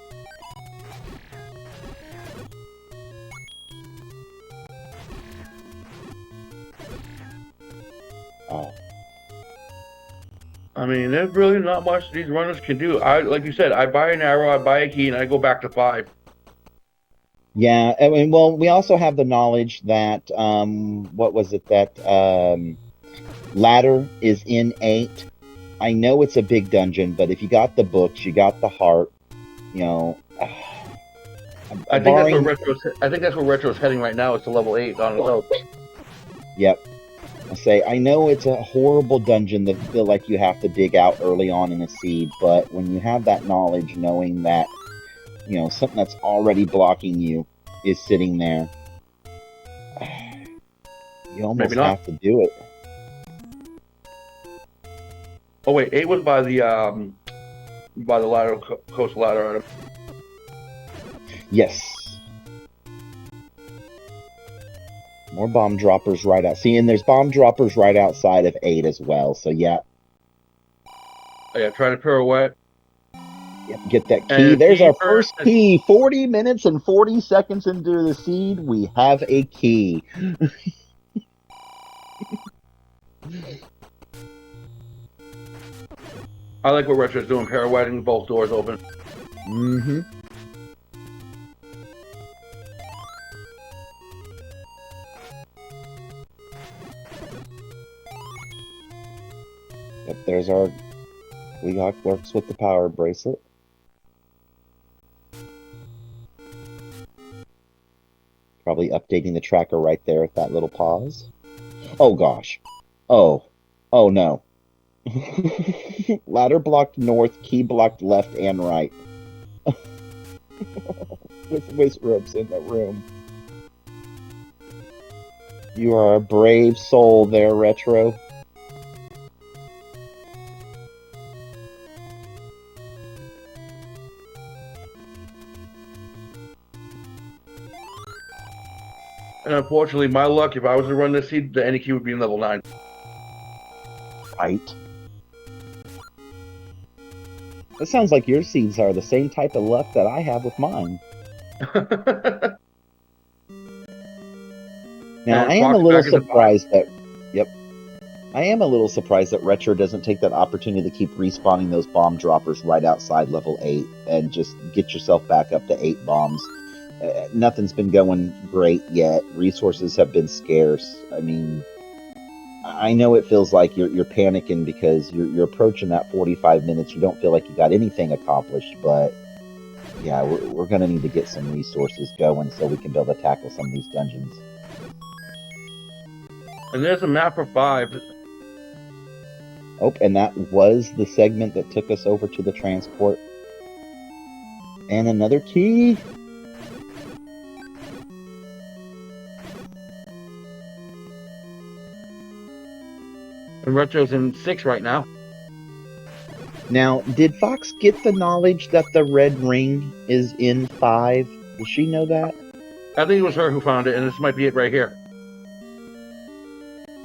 Oh. I mean, there's really not much these runners can do. Like you said, I buy an arrow, I buy a key, and I go back to 5. Yeah, I mean, well, we also have the knowledge that, what was it, that ladder is in 8. I know it's a big dungeon, but if you got the books, you got the heart, you know. I think that's where Retro's heading right now. It's to level 8 on its own. Yep. I say, I know it's a horrible dungeon that feel like you have to dig out early on in a seed, but when you have that knowledge, knowing that, you know, something that's already blocking you is sitting there, you almost have to do it. Oh wait, 8 was by the ladder, coastal ladder item. Yes. More bomb droppers right out. See, and there's bomb droppers right outside of 8 as well. So yeah. Oh, yeah, try to pirouette. Yep, get that key. There's our first key. 40 minutes and 40 seconds into the seed, we have a key. I like what Retro's doing, pirouetting, both doors open. Mm-hmm. Yep, there's our... We got works with the power bracelet. Probably updating the tracker right there at that little pause. Oh gosh. Oh. Oh no. Ladder blocked north, key blocked left and right. With waist ropes in the room. You are a brave soul there, Retro. And unfortunately, my luck, if I was to run this seed, the any key would be in level 9. Right. That sounds like your seeds are the same type of luck that I have with mine. Now, I am a little surprised that... Yep. I am a little surprised that Retro doesn't take that opportunity to keep respawning those bomb droppers right outside level 8 and just get yourself back up to 8 bombs. Nothing's been going great yet. Resources have been scarce. I mean, I know it feels like you're panicking because you're approaching that 45 minutes. You don't feel like you got anything accomplished, but yeah, we're going to need to get some resources going so we can be able to tackle some of these dungeons. And there's a map for 5. Oh, and that was the segment that took us over to the transport. And another key. And Retro's in 6 right now. Now, did Fox get the knowledge that the red ring is in 5? Does she know that? I think it was her who found it, and this might be it right here.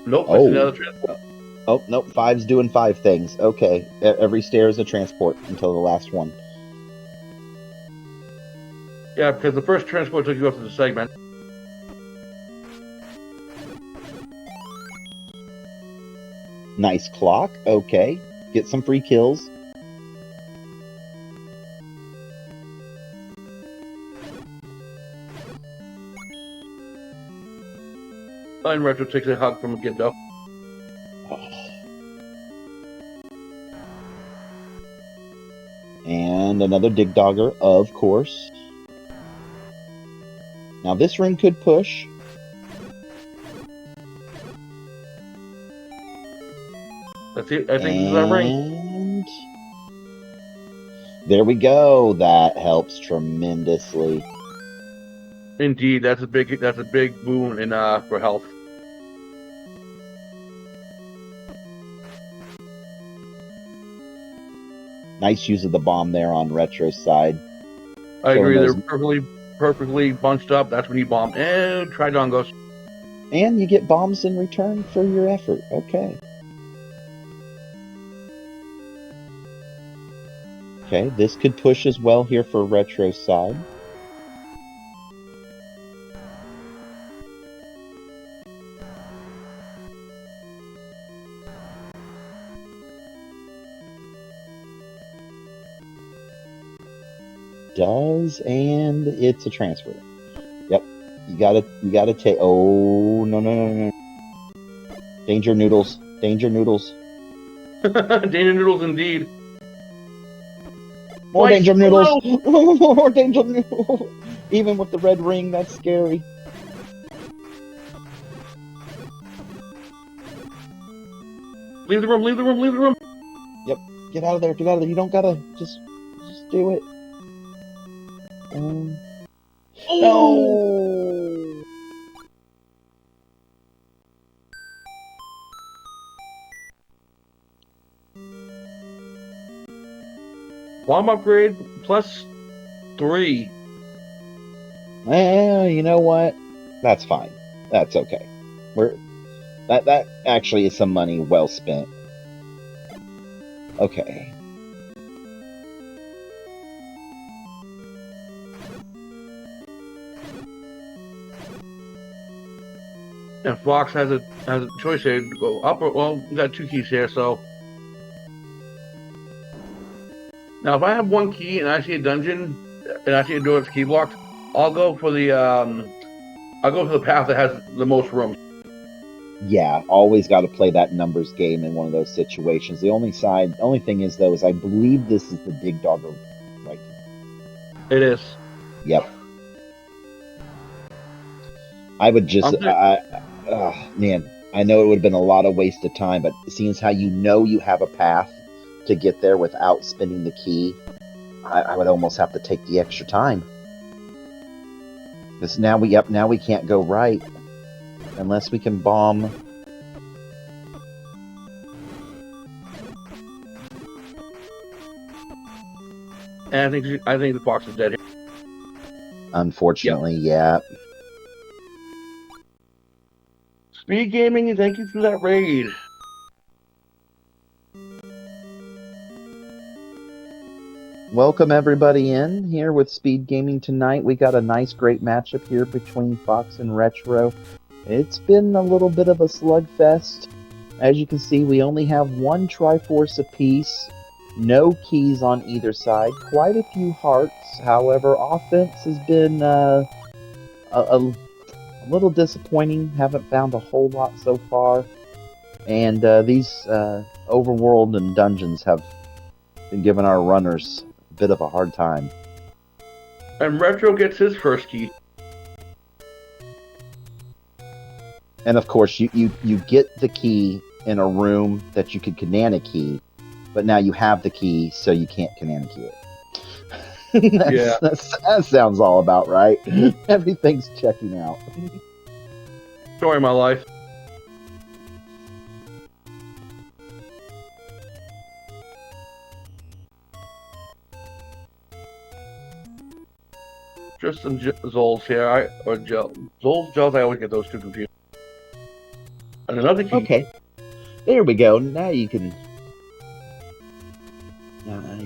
Nope, oh. It's another transport. Oh, nope, 5's doing 5 things. Okay, every stair is a transport until the last one. Yeah, because the first transport took you up to the segment. Nice clock, okay. Get some free kills. And Retro takes a hug from a kid, though. And And another dig dogger, of course. Now this room could push. Let's see. I think this is our ring. And there we go. That helps tremendously. Indeed, that's a big boon in for health. Nice use of the bomb there on Retro's side. I agree. those- They're perfectly bunched up. That's when you bomb. And Tridon goes. And you get bombs in return for your effort. Okay. Okay, this could push as well here for Retro's side. Does, and it's a transfer. Yep. You gotta take. Oh, no. Danger noodles. Danger noodles. Danger noodles indeed. More Twice. danger noodles. More danger noodles. Even with the red ring, that's scary. Leave the room, leave the room, leave the room. Yep. Get out of there. Get out of there. You don't gotta just do it. No. Bomb upgrade +3. You know what? That's fine. That's okay. That actually is some money well spent. Okay. And Fox has a choice here to go up or, well, we got 2 keys here, so. Now if I have 1 key and I see a dungeon and I see a door that's key blocked, I'll go for the path that has the most room. Yeah, always got to play that numbers game in one of those situations. The only thing is though, is I believe this is the dig dogger, right? It is. Yep. I would just, man, I know it would have been a lot of waste of time, but seeing as how you have a path to get there without spinning the key, I would almost have to take the extra time. Because now we can't go right unless we can bomb. And I think the Fox is dead here. Unfortunately, yeah. Speed Gaming, thank you for that raid. Welcome everybody in here with Speed Gaming tonight. We got a nice, great matchup here between Fox and Retro. It's been a little bit of a slugfest. As you can see, we only have 1 Triforce apiece. No keys on either side. Quite a few hearts. However, offense has been a little disappointing. Haven't found a whole lot so far. And these overworld and dungeons have been giving our runners a bit of a hard time. And Retro gets his first key. And of course, you get the key in a room that you could Kanana key, but now you have the key, so you can't Kanana key it. That sounds all about right. Everything's checking out. Story of my life. Just some Zols here, or Zols, Gels, I always get those 2 confused. And another key. Okay. There we go. Now you can...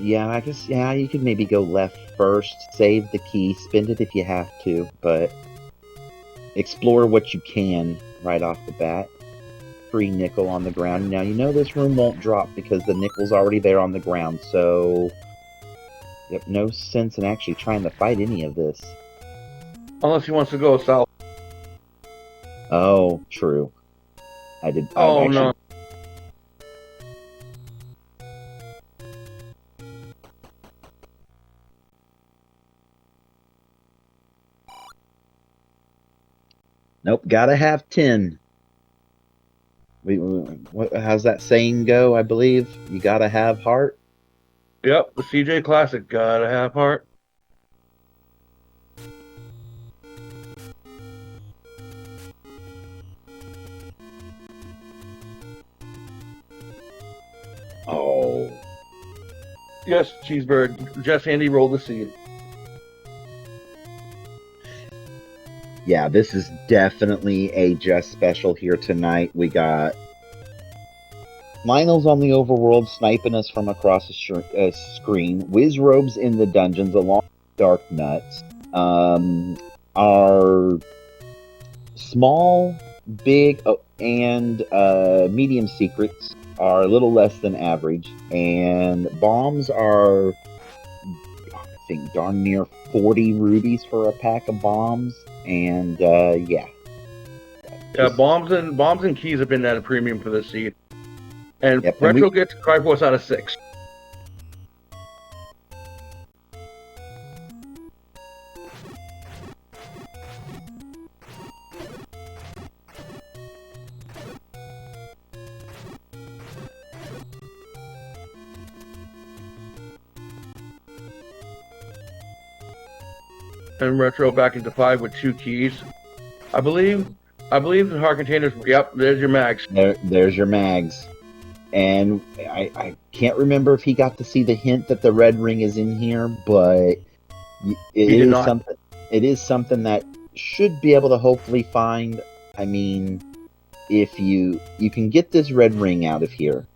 yeah, I guess, yeah, you could maybe go left first, save the key, spend it if you have to, but explore what you can right off the bat. Free nickel on the ground. Now, you know this room won't drop because the nickel's already there on the ground, so... Yep, no sense in actually trying to fight any of this. Unless he wants to go south. Oh, true. Oh, no. Nope, gotta have 10. How's that saying go, I believe? You gotta have heart? Yep, the CJ Classic. Gotta have heart. Oh. Yes, Cheeseburg. Just Andy rolled the seed. Yeah, this is definitely a just special here tonight. We got Lionel's on the overworld sniping us from across the screen. Wizrobes in the dungeons along with Dark Nuts. Our small, big, and medium secrets are a little less than average. And bombs are, I think, darn near 40 rubies for a pack of bombs. And yeah. Yeah, bombs and keys have been at a premium for this seed. And Yep, Retro gets Triforce out of 6. And Retro back into 5 with 2 keys. I believe the heart containers. Yep, there's your mags. There's your mags. And I can't remember if he got to see the hint that the red ring is in here, but it is something that should be able to hopefully find. I mean, if you can get this red ring out of here,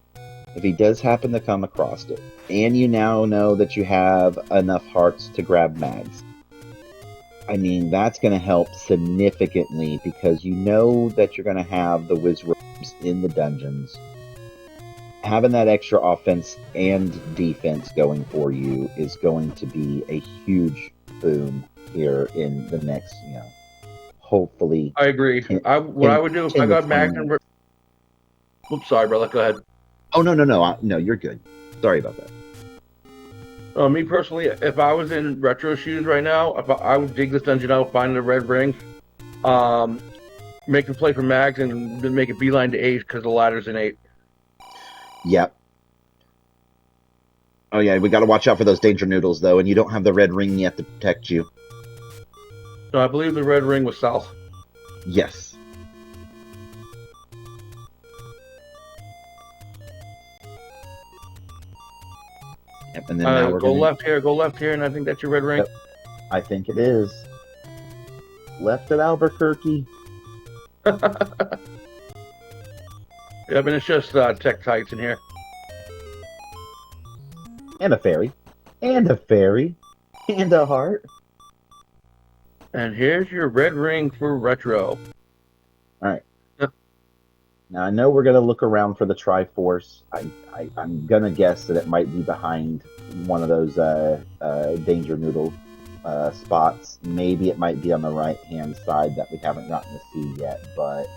if he does happen to come across it, and you now know that you have enough hearts to grab mags, I mean, that's going to help significantly because you know that you're going to have the Wizrobes in the dungeons. Having that extra offense and defense going for you is going to be a huge boom here in the next, hopefully. I agree. What I would do if I got mags and... Oops, sorry, brother. Go ahead. Oh, no. No, you're good. Sorry about that. Me personally, if I was in Retro shoes right now, I would dig this dungeon out, find the red ring, make a play for mags, and then make a beeline to 8 because the ladder's in 8. Yep. Oh yeah, we got to watch out for those danger noodles though, and you don't have the red ring yet to protect you. No, I believe the red ring was south. Yes. Yep, and then now we're go left here, and I think that's your red ring. Yep. I think it is. Left at Albuquerque. Yeah, but it's just tech tights in here. And a fairy. And a fairy. And a heart. And here's your red ring for Retro. Alright. Now I know we're going to look around for the Triforce. I'm going to guess that it might be behind one of those Danger Noodle spots. Maybe it might be on the right-hand side that we haven't gotten to see yet, but...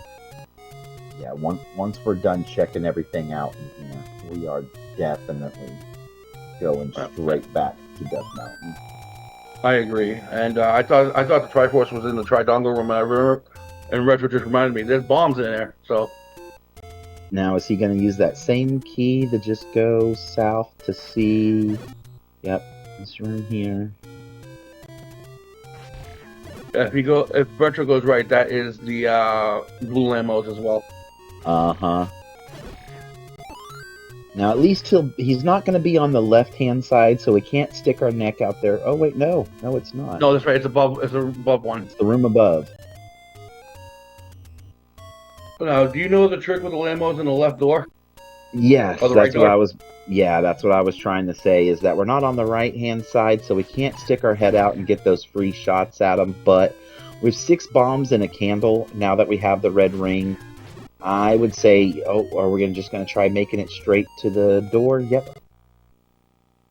yeah, once we're done checking everything out in here, we are definitely going straight back to Death Mountain. I agree, and I thought the Triforce was in the Tridongle room. I remember, and Retro just reminded me there's bombs in there. So now, is he going to use that same key to just go south to see? Yep, this room here. If Retro goes right, that is the blue Lamos as well. Now at least he's not going to be on the left-hand side, so we can't stick our neck out there. Oh wait, no, it's not. No, that's right. It's above one. It's the room above. Now, do you know the trick with the Lamos in the left door? Yes, that's right what I was. Yeah, that's what I was trying to say. Is that we're not on the right-hand side, so we can't stick our head out and get those free shots at them. But with 6 bombs and a candle, now that we have the red ring, I would say, are we just going to try making it straight to the door? Yep.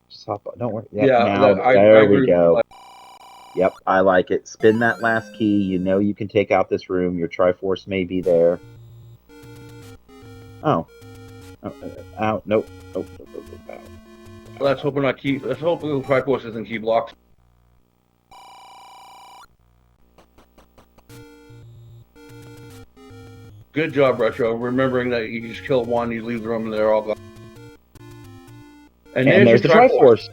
Just hop on. Don't worry. Yep, yeah, there we go. Yep, I like it. Spin that last key. You know you can take out this room. Your Triforce may be there. Oh. Out. Nope. Nope. Out. Let's hope the Triforce isn't key blocked. Good job, Retro. Remembering that you just kill one, you leave the room, and they're all gone. And there's there's the your Triforce.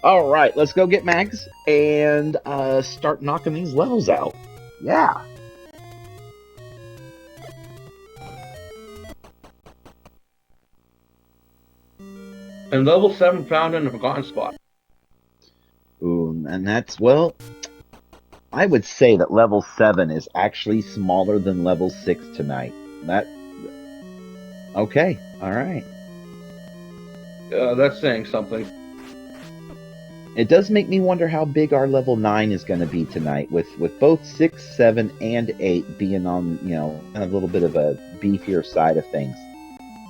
All right, let's go get Mags and start knocking these levels out. Yeah. And level 7 found in the forgotten spot. Ooh, and that's, well, I would say that level 7 is actually smaller than level 6 tonight. Okay, all right. That's saying something. It does make me wonder how big our level 9 is going to be tonight, with both 6, 7, and 8 being on, kind of a little bit of a beefier side of things.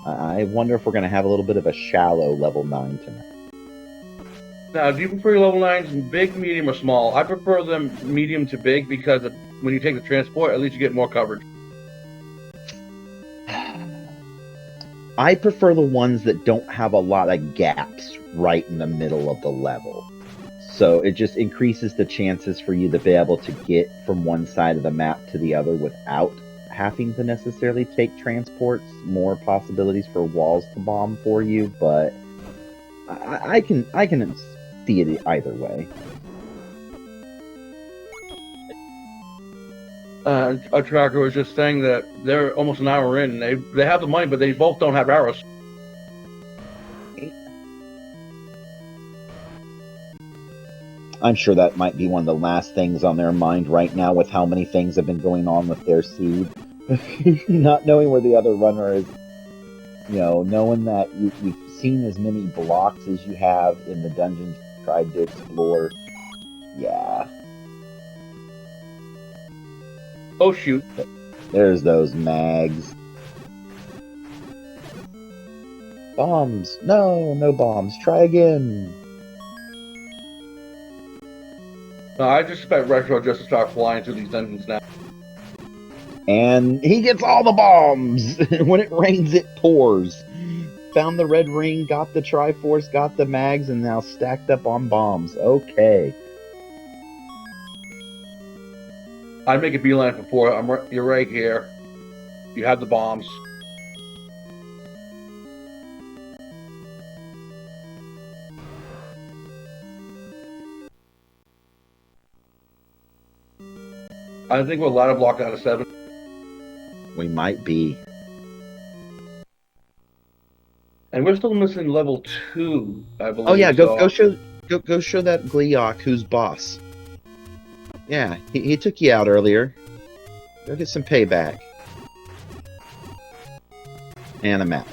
I wonder if we're going to have a little bit of a shallow level 9 tonight. Now, do you prefer your level 9s big, medium, or small? I prefer them medium to big because when you take the transport, at least you get more coverage. I prefer the ones that don't have a lot of gaps right in the middle of the level. So it just increases the chances for you to be able to get from one side of the map to the other without having to necessarily take transports. More possibilities for walls to bomb for you, but I can see it either way. A tracker was just saying that they're almost an hour in, and they have the money, but they both don't have arrows. I'm sure that might be one of the last things on their mind right now with how many things have been going on with their seed. Not knowing where the other runner is, knowing that you've seen as many blocks as you have in the dungeons you tried to explore. Yeah. Oh, shoot. There's those mags. Bombs. No bombs. Try again. No, I just expect Retro just to start flying through these dungeons now. And he gets all the bombs. When it rains, it pours. Found the red ring, got the Triforce, got the mags, and now stacked up on bombs. Okay. I'd make a beeline for 4. You're right here. You have the bombs. I think we're ladder block out of 7. We might be. And we're still missing level 2, I believe. Oh yeah, go show that Gliok who's boss. Yeah, he took you out earlier. Go get some payback. And a map.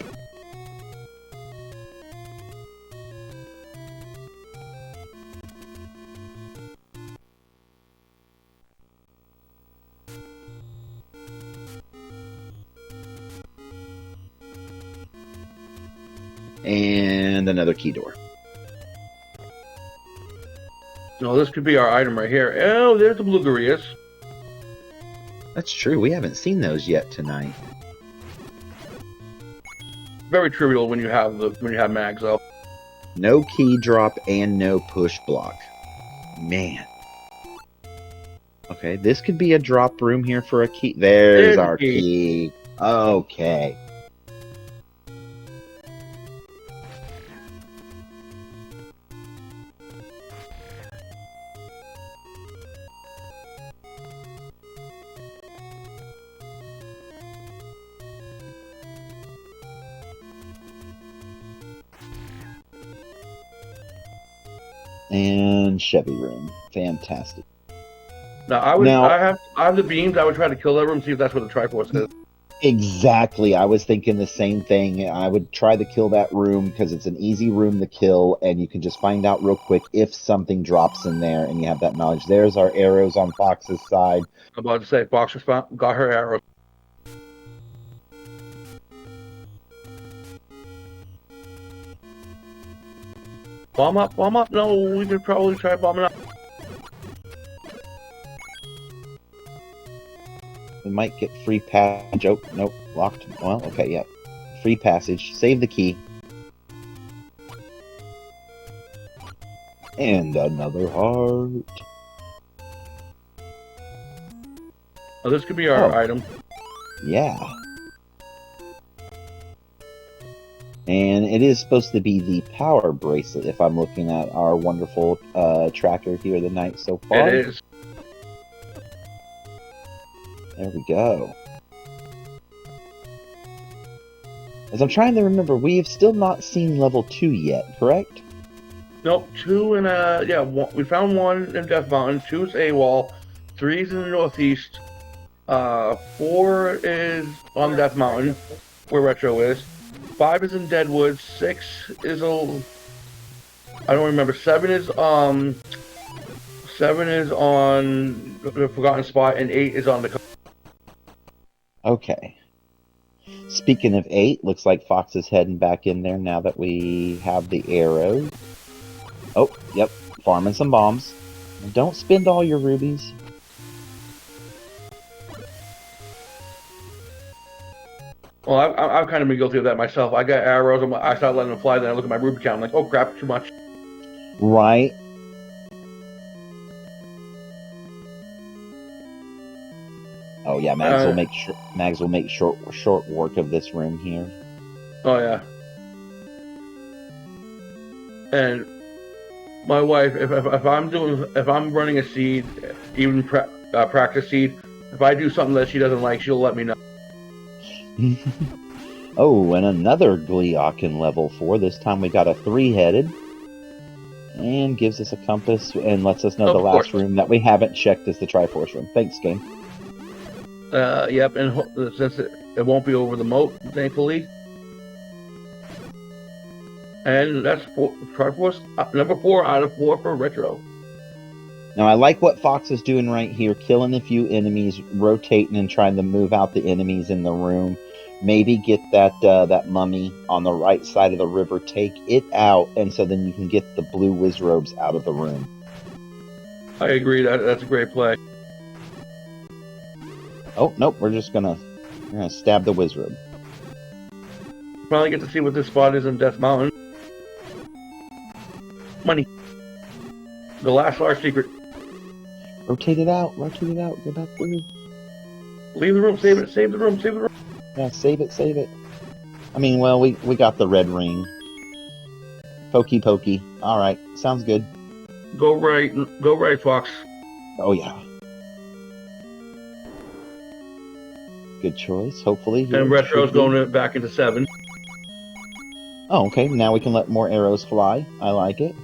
And another key door. No, this could be our item right here. Oh, there's the blue Gurias. That's true. We haven't seen those yet tonight. Very trivial when you have mags though. No key drop and no push block. Man. Okay, this could be a drop room here for a key. There's our key. Okay. And Chevy room. Fantastic. Now I have the beams. I would try to kill that room, see if that's where the Triforce is. Exactly. I was thinking the same thing. I would try to kill that room because it's an easy room to kill, and you can just find out real quick if something drops in there, and you have that knowledge. There's our arrows on Fox's side. I'm about to say, Fox got her arrow. Bomb up, bomb up. No, we could probably try bombing up. We might get free passage. Oh, nope. Locked. Well, okay, yeah. Free passage. Save the key. And another heart. Oh, this could be our item. Yeah. And it is supposed to be the power bracelet if I'm looking at our wonderful tracker here the night so far. It is. There we go. As I'm trying to remember, we have still not seen level 2 yet, correct? Nope, 2 and we found 1 in Death Mountain, 2 is AWOL, 3 is in the northeast, 4 is on Death Mountain, where Retro is, 5 is in Deadwood, 6 is I don't remember, 7 is on the Forgotten Spot, and 8 is on the Okay. Speaking of 8, looks like Fox is heading back in there now that we have the arrows. Oh, yep, farming some bombs. Don't spend all your rubies. Well, I've kind of been guilty of that myself. I got arrows, I start letting them fly, then I look at my ruby count, I'm like, oh crap, too much. Right. Oh yeah, Mags will make short work of this room here. Oh yeah. And my wife, if I'm running a seed, even practice seed, if I do something that she doesn't like, she'll let me know. Oh, and another Gleeok in level 4. This time we got a 3-headed. And gives us a compass and lets us know the last room that we haven't checked is the Triforce room. Thanks, game. Yep, and since it won't be over the moat, thankfully. And that's Triforce number 4 out of 4 for Retro. Now, I like what Fox is doing right here, killing a few enemies, rotating and trying to move out the enemies in the room. Maybe get that mummy on the right side of the river, take it out, and so then you can get the blue Wizrobes out of the room. I agree, that's a great play. Oh, nope, we're gonna stab the Wizrobe. Finally get to see what this spot is in Death Mountain. Money. The last large secret. Rotate it out, go back through. Leave the room, save the room. Yeah, save it. I mean, well, we got the red ring. Pokey. Alright, sounds good. Go right, Fox. Oh, yeah. Good choice, hopefully. And Retro's going back into 7. Oh, okay, now we can let more arrows fly. I like it.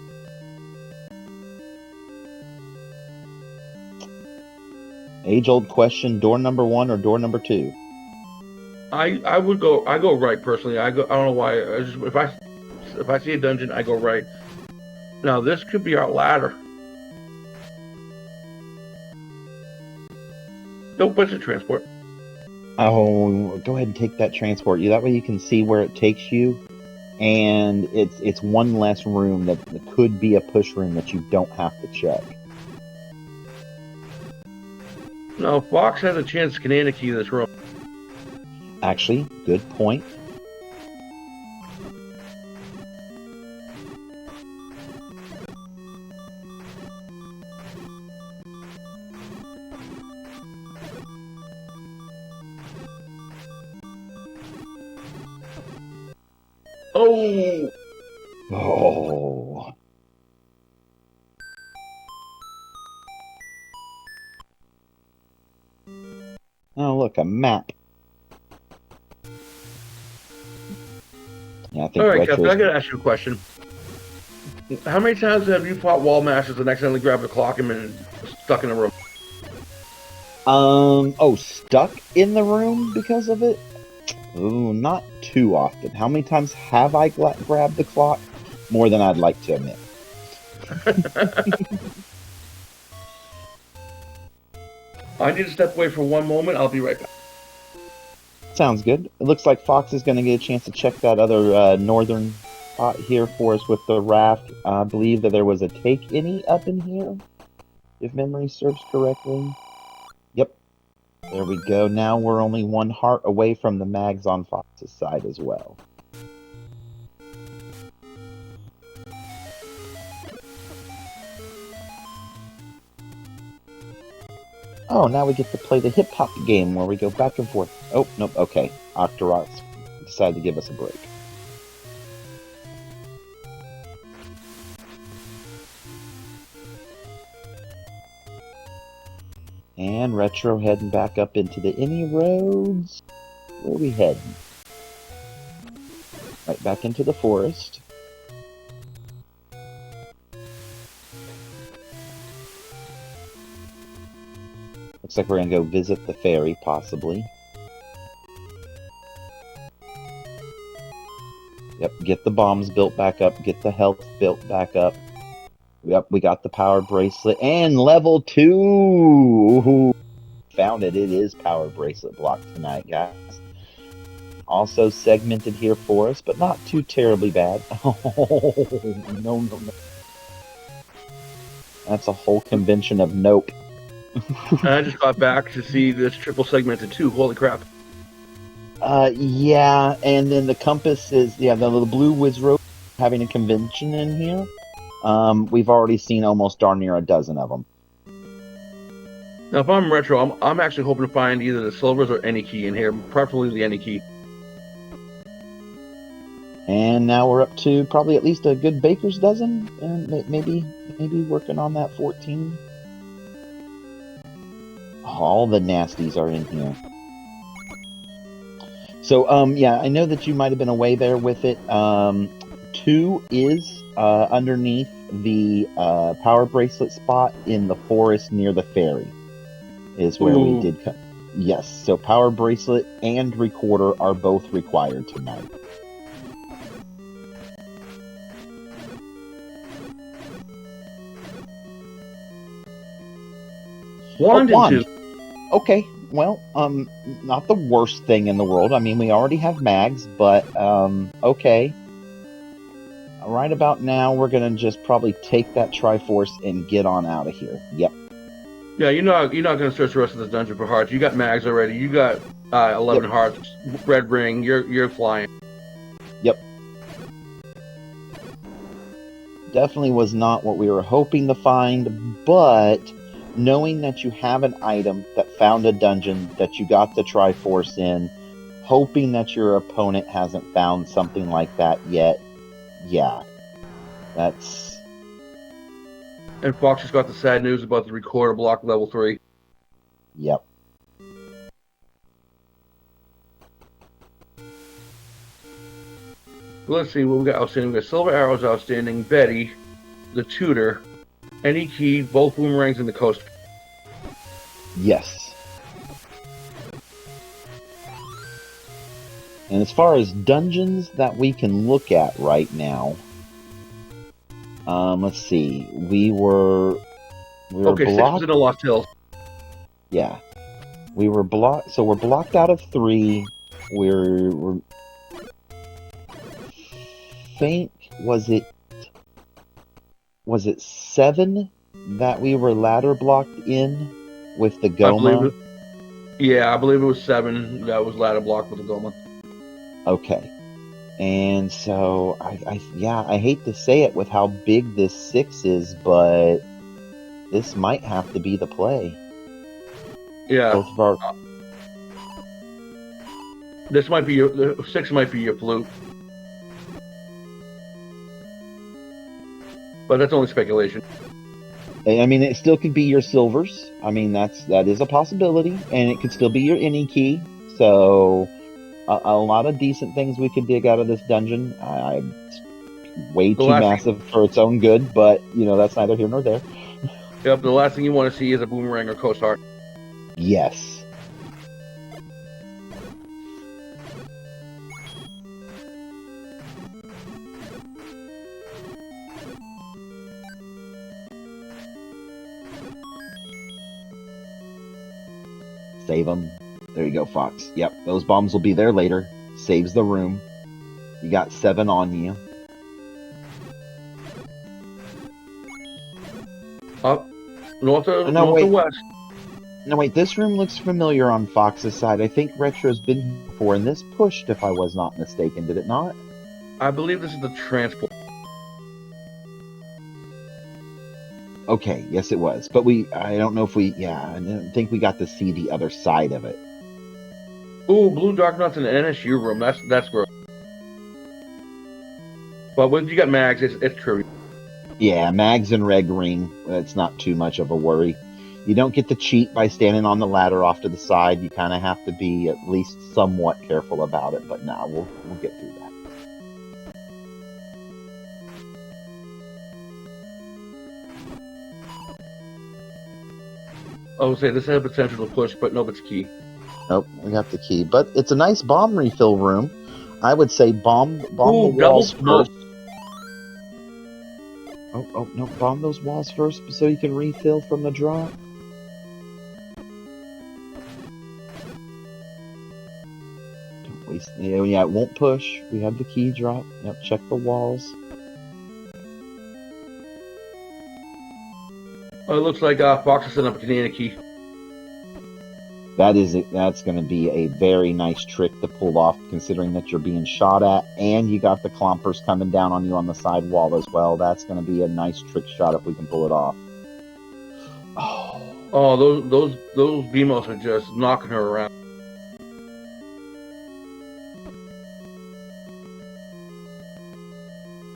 Age-old question, door number 1 or door number 2? I go right personally. I don't know why. If I see a dungeon, I go right. Now this could be our ladder. Don't push the transport. Oh, go ahead and take that transport. That way you can see where it takes you, and it's one less room that could be a push room that you don't have to check. No, Fox has a chance to Canadian key this room. Actually, good point. Oh! Oh. Oh, look, a map. Yeah, I think. All right, Captain, I gotta ask you a question. How many times have you fought wall masters and accidentally grabbed a clock and been stuck in a room? Oh, stuck in the room because of it? Ooh, not too often. How many times have I grabbed the clock? More than I'd like to admit. I need to step away for one moment. I'll be right back. Sounds good. It looks like Fox is going to get a chance to check that other northern spot here for us with the raft. I believe that there was a take any up in here, if memory serves correctly. Yep. There we go. Now we're only one heart away from the mags on Fox's side as well. Oh, now we get to play the hip-hop game where we go back and forth. Oh, nope, okay. Octorox decided to give us a break. And Retro heading back up into the Any roads. Where are we heading? Right back into the forest. Looks like we're going to go visit the ferry, possibly. Yep, get the bombs built back up, get the health built back up. Yep, we got the power bracelet and level 2. Ooh, found it. It is power bracelet block tonight, guys. Also segmented here for us, but not too terribly bad. Oh, no. That's a whole convention of nope. I just got back to see this triple segmented too. Holy crap. Yeah, and then the compass is, the little blue Wizroad having a convention in here. We've already seen almost darn near a dozen of them. Now, if I'm Retro, I'm actually hoping to find either the silvers or any key in here, preferably the any key. And now we're up to probably at least a good baker's dozen, and maybe working on that 14. All the nasties are in here. So, yeah, I know that you might have been away there with it. 2 is underneath the power bracelet spot in the forest near the ferry. Is where we did cut. Yes, so power bracelet and recorder are both required tonight. Wand and 2. Okay, well, not the worst thing in the world. I mean, we already have mags, but, okay. Right about now, we're going to just probably take that Triforce and get on out of here. Yep. Yeah, you're not going to search the rest of this dungeon for hearts. You got mags already. You got 11 hearts, red ring. You're flying. Yep. Definitely was not what we were hoping to find, but knowing that you have an item that found a dungeon that you got the Triforce in, hoping that your opponent hasn't found something like that yet, yeah, that's... And Fox just got the sad news about the recorder block level 3. Yep. Let's see what we got outstanding. We got Silver Arrows outstanding, Betty, the Tutor, any key, both boomerangs, and the coast. Yes. And as far as dungeons that we can look at right now, let's see. We were okay, blocked. 6 was in the Lost Hills. Yeah, we were blocked. So we're blocked out of 3. We're think was it 7 that we were ladder blocked in with the Goma? I believe it was 7 that was ladder blocked with the Goma. Okay. And so I hate to say it with how big this 6 is, but this might have to be the play. Yeah. Both of our... This might be the 6 might be your flute. But that's only speculation. I mean, it still could be your silvers. I mean, that is a possibility, and it could still be your any key. So, a lot of decent things we could dig out of this dungeon. Way too massive for its own good, but that's neither here nor there. Yep, the last thing you want to see is a boomerang or coast heart. Yes. Save them. There you go, Fox. Yep, those bombs will be there later. Saves the room. You got 7 on you. Up, north or west. No, wait, this room looks familiar on Fox's side. I think Retro's been here before, and this pushed, if I was not mistaken, did it not? I believe this is the transport. Okay, yes it was. But I don't know if I don't think we got to see the other side of it. Ooh, blue dark nuts in the NSU room. That's gross. But when you got mags, it's true. Yeah, mags and red ring. It's not too much of a worry. You don't get to cheat by standing on the ladder off to the side. You kind of have to be at least somewhat careful about it. But now we'll get through that. I would say this has potential to push, but nope, it's key. Nope, we got the key. But it's a nice bomb refill room. I would say bomb the walls first. Oh, no, bomb those walls first so you can refill from the drop. Don't waste. Yeah, it won't push. We have the key drop. Yep, check the walls. Oh, it looks like Fox is setting up a Canadian key. That's going to be a very nice trick to pull off, considering that you're being shot at, and you got the clompers coming down on you on the side wall as well. That's going to be a nice trick shot if we can pull it off. Oh, those BMOs are just knocking her around.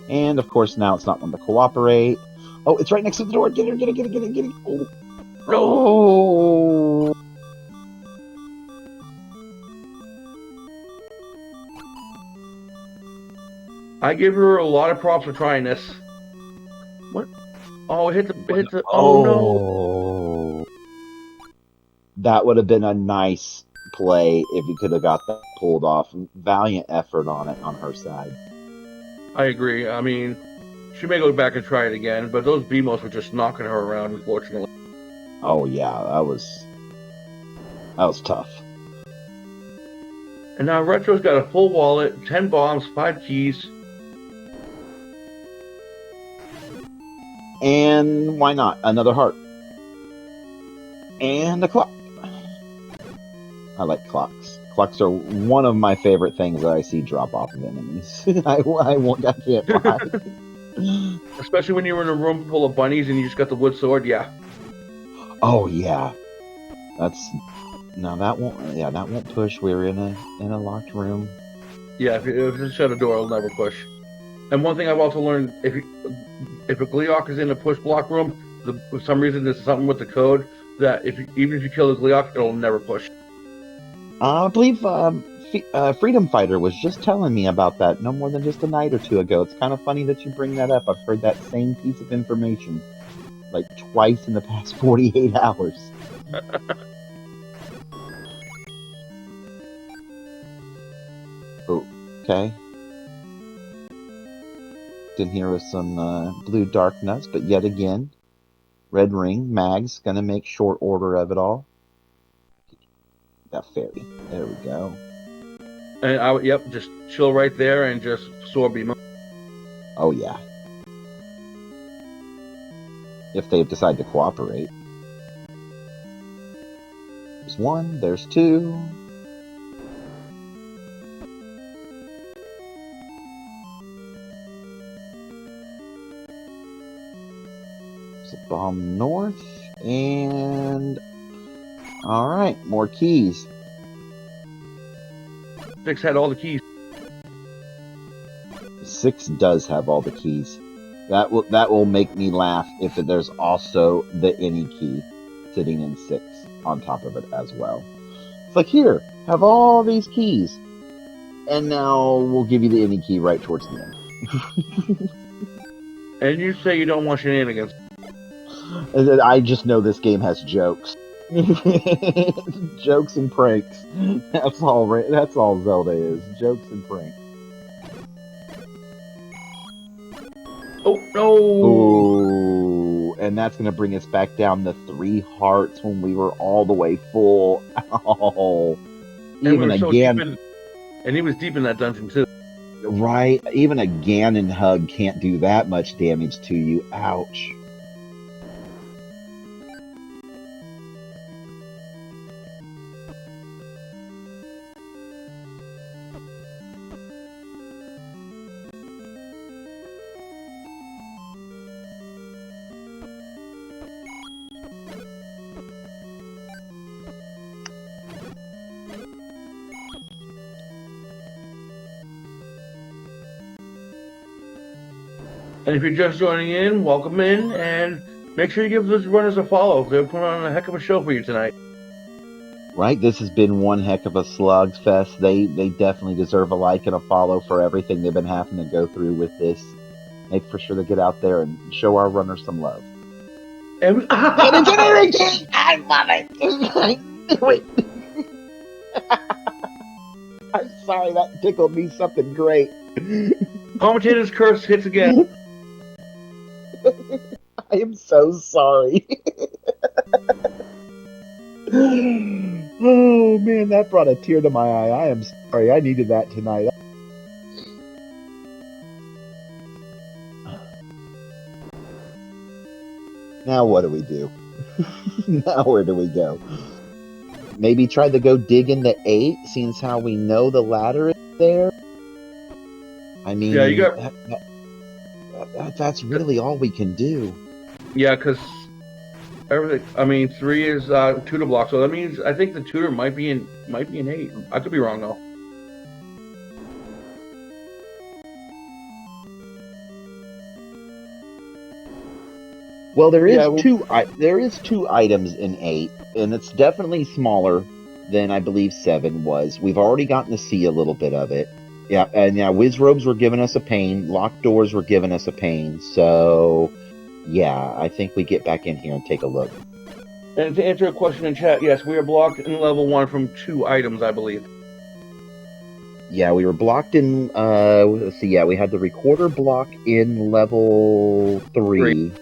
And of course now it's not one to cooperate. Oh, it's right next to the door. Get it. Oh. No. I give her a lot of props for trying this. What? Oh, it hit the. Oh no! That would have been a nice play if you could have got that pulled off. Valiant effort on it on her side. I agree. I mean, she may go back and try it again, but those BMOs were just knocking her around, unfortunately. Oh yeah, that was tough. And now Retro's got a full wallet, 10 bombs, 5 keys. And why not? Another heart. And a clock. I like clocks. Clocks are one of my favorite things that I see drop off of enemies. I can't lie. Especially when you're in a room full of bunnies and you just got the wood sword, yeah. Oh yeah. That won't push. We're in a locked room. Yeah, if you shut a door, it'll never push. And one thing I've also learned, if a Gleeok is in a push block room, for some reason there's something with the code that even if you kill the Gleeok, it'll never push. I believe Freedom Fighter was just telling me about that no more than just a night or two ago. It's kind of funny that you bring that up. I've heard that same piece of information like twice in the past 48 hours. Okay. In here with some blue dark nuts, but yet again, red ring, Mag's gonna make short order of it all. That fairy. There we go. And just chill right there and just sword beam. Oh yeah. If they decide to cooperate. There's one, there's two. There's a bomb north, and alright, more keys. 6 had all the keys. 6 does have all the keys. That will make me laugh if there's also the any key sitting in 6 on top of it as well. It's like, here, have all these keys, and now we'll give you the any key right towards the end. And you say you don't want shenanigans. I just know this game has jokes. Jokes and pranks. That's all Zelda is. Jokes and pranks. Oh no! Ooh, and that's gonna bring us back down to 3 hearts when we were all the way full. Oh, even again. And he was deep in that dungeon too. Right, even a Ganon hug can't do that much damage to you. Ouch. And if you're just joining in, welcome in. And Make sure you give those runners a follow. They're putting on a heck of a show for you tonight. Right, this has been one heck of a slug fest. They definitely deserve a like and a follow for everything they've been having to go through with this. Make for sure to get out there and show our runners some love. And I love it. Wait. I'm sorry, that tickled me something great. Commentator's curse hits again. I am so sorry. Oh man, that brought a tear to my eye. I am sorry. I needed that tonight. Now what do we do? Now where do we go? Maybe try to go dig into 8, seeing as how we know the ladder is there. I mean, Yeah, you got. that's really all we can do. Yeah, because everything. I mean, 3 is tutor block, so that means I think the tutor might be in 8. I could be wrong though. Well, there is Yeah, there is 2 items in 8, and it's definitely smaller than I believe 7 was. We've already gotten to see a little bit of it. Yeah, and yeah, whiz robes were giving us a pain. Locked doors were giving us a pain. So, yeah, I think we get back in here and take a look. And to answer a question in chat, yes, we are blocked in level 1 from 2 items, I believe. Yeah, we were blocked in. Let's see. Yeah, we had the recorder block in level 3.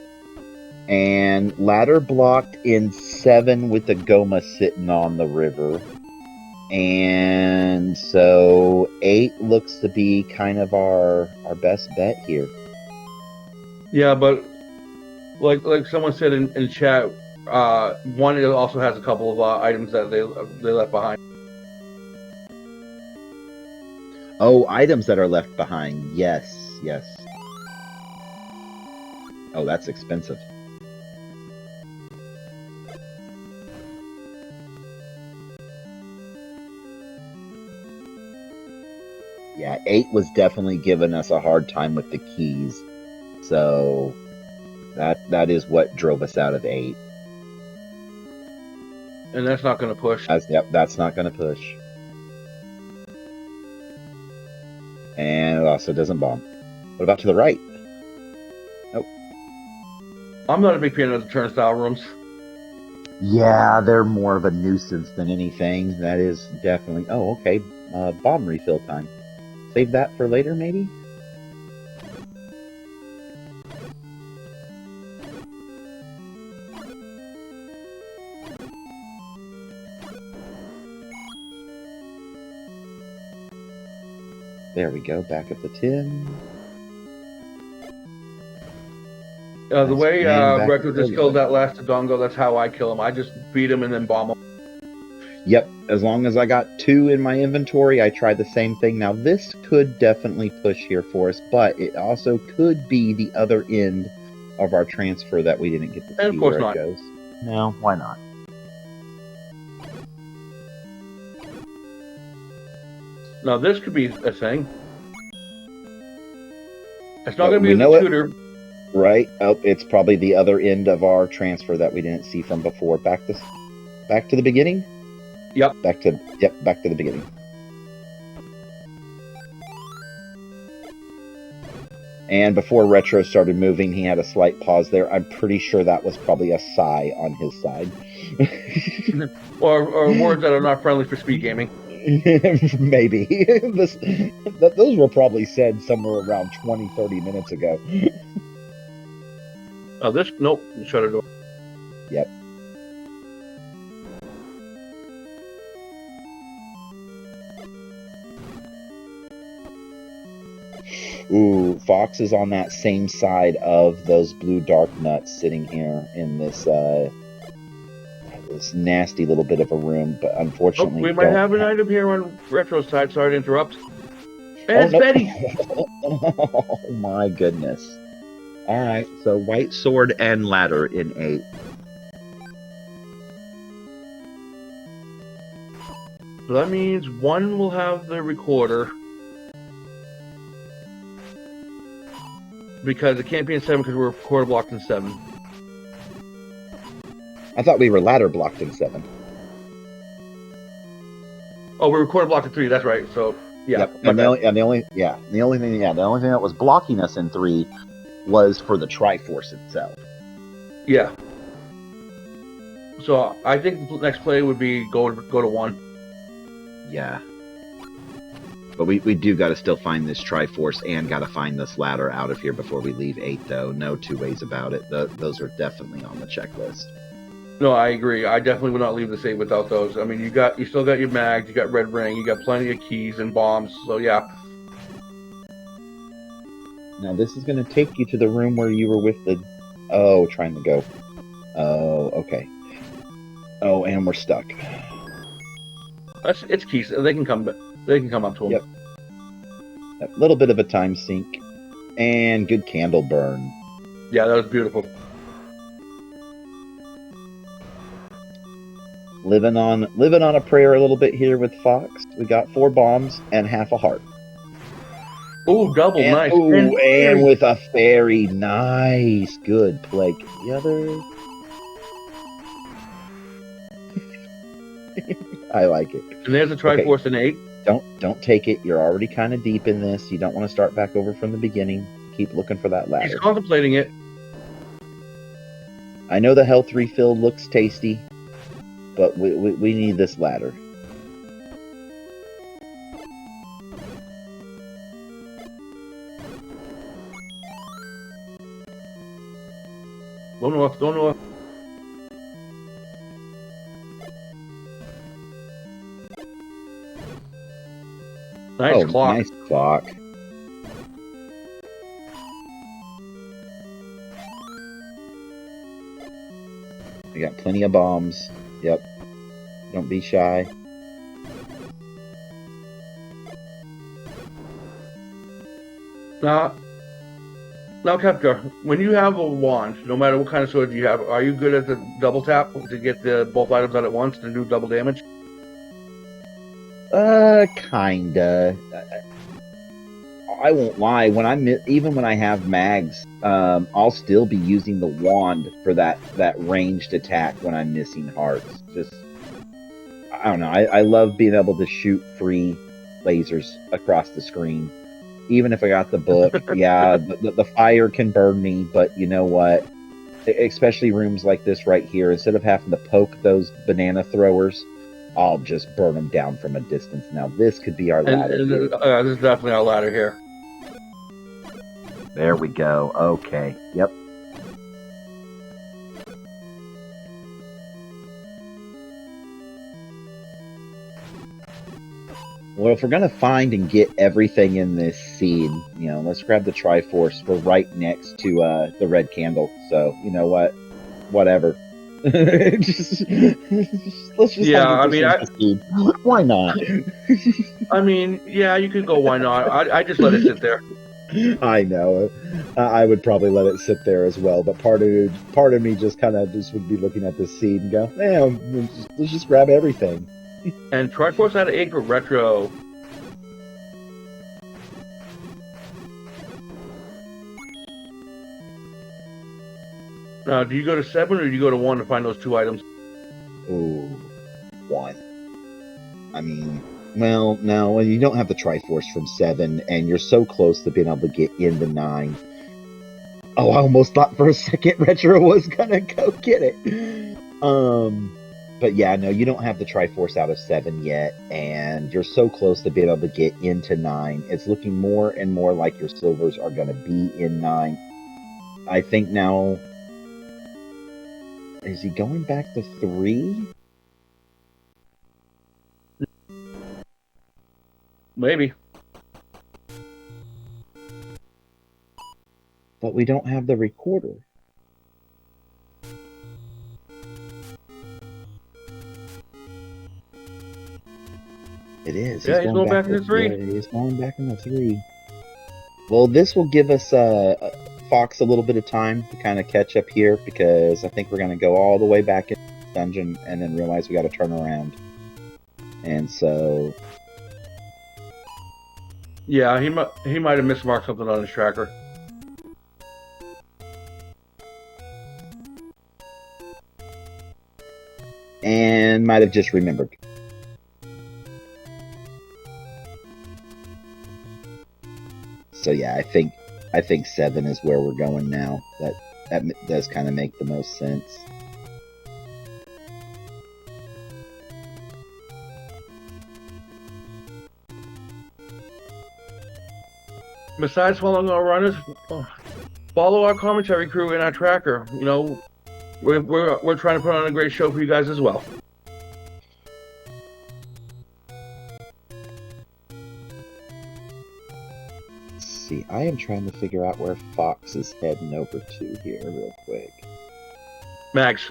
And ladder blocked in 7 with the Goma sitting on the river. And so 8 looks to be kind of our best bet here. Yeah, but like someone said in chat, 1 also has a couple of items that they left behind. Oh, items that are left behind. Yes, yes. Oh, that's expensive. Yeah, 8 was definitely giving us a hard time with the keys. So that is what drove us out of 8. And that's not going to push. That's not going to push. And it also doesn't bomb. What about to the right? Nope. I'm not a big fan of the turnstile rooms. Yeah, they're more of a nuisance than anything. That is definitely... Oh, okay. Bomb refill time. Save that for later, maybe? There we go. Back up the tin. The way Retro just killed that. that last Dodongo, that's how I kill him. I just beat him and then bomb him. Yep, as long as I got 2 in my inventory, I tried the same thing. Now, this could definitely push here for us, but it also could be the other end of our transfer that we didn't get to see where it goes. No, why not? Now, this could be a thing. It's not going to be the tutor. Right? Oh, it's probably the other end of our transfer that we didn't see from before. Back to the beginning? Yep. Back to the beginning. And before Retro started moving, he had a slight pause there. I'm pretty sure that was probably a sigh on his side. or words that are not friendly for speed gaming. Maybe. Those were probably said somewhere around 20-30 minutes ago. Oh, this? Nope. Shut a door. Yep. Ooh, Fox is on that same side of those blue dark nuts sitting here in this this nasty little bit of a room, but unfortunately... we might have an item here on Retro's side. Sorry to interrupt. And it's Betty! Oh my goodness. Alright, so white sword and ladder in 8. So that means 1 will have the recorder. Because it can't be in 7 because we're quarter blocked in 7. I thought we were ladder blocked in 7. Oh, we're corner blocked in 3. That's right. So yeah, Yep. my And bad. the only thing that was blocking us in 3 was for the Triforce itself. Yeah. So I think the next play would be go to 1. Yeah. But we do got to still find this Triforce and got to find this ladder out of here before we leave 8, though. No two ways about it. Those are definitely on the checklist. No, I agree. I definitely would not leave the save without those. I mean, you still got your mags, you got red ring, you got plenty of keys and bombs. So yeah. Now this is going to take you to the room where you were with the... Oh, trying to go. Oh, okay. Oh, and we're stuck. It's keys. They can come up to them. Yep. A little bit of a time sink. And good candle burn. Yeah, that was beautiful. Living on a prayer a little bit here with Fox. We got 4 bombs and half a heart. Ooh, double, And, nice. Ooh, and with a fairy, nice, good play. The other, I like it. And there's a Triforce in 8. Don't take it. You're already kind of deep in this. You don't want to start back over from the beginning. Keep looking for that ladder. He's contemplating it. I know the health refill looks tasty, but we need this ladder. Don't know. Nice clock. Nice clock. We got plenty of bombs. Yep. Don't be shy. Now, Kepka, when you have a wand, no matter what kind of sword you have, are you good at the double tap to get both items out at once to do double damage? Kinda. I won't lie. Even when I have mags, I'll still be using the wand for that ranged attack when I'm missing hearts. Just, I don't know. I love being able to shoot free lasers across the screen, even if I got the book. Yeah, the fire can burn me, but you know what? Especially rooms like this right here, instead of having to poke those banana throwers, I'll just burn them down from a distance. Now this could be our ladder. This is definitely our ladder here. There we go. Okay. Yep. Well, if we're gonna find and get everything in this seed, let's grab the Triforce. We're right next to the red candle, so you know what? Whatever. let's just Yeah, I mean, why not? I mean, yeah, you could go. Why not? I just let it sit there. I know. I would probably let it sit there as well, but part of me just kind of would be looking at this seed and go, "Man, let's just grab everything." And Triforce out of 8 for retro. Now, do you go to 7 or do you go to 1 to find those 2 items? Ooh, 1. I mean, well, no, you don't have the Triforce from 7, and you're so close to being able to get into 9. Oh, I almost thought for a second Retro was gonna go get it. But yeah, no, you don't have the Triforce out of 7 yet, and you're so close to being able to get into 9. It's looking more and more like your silvers are gonna be in 9. I think now... Is he going back to 3? Maybe. But we don't have the recorder. It is. Yeah, he's going back into 3. Yeah, he's going back into 3. Well, this will give us Fox a little bit of time to kind of catch up here, because I think we're going to go all the way back in the dungeon and then realize we got to turn around. And so... Yeah, he might have mismarked something on his tracker. and might have just remembered. So yeah, I think 7 is where we're going now. That does kind of make the most sense. Besides following our runners, follow our commentary crew and our tracker. You know, we're trying to put on a great show for you guys as well. Let's see, I am trying to figure out where Fox is heading over to here real quick. Max.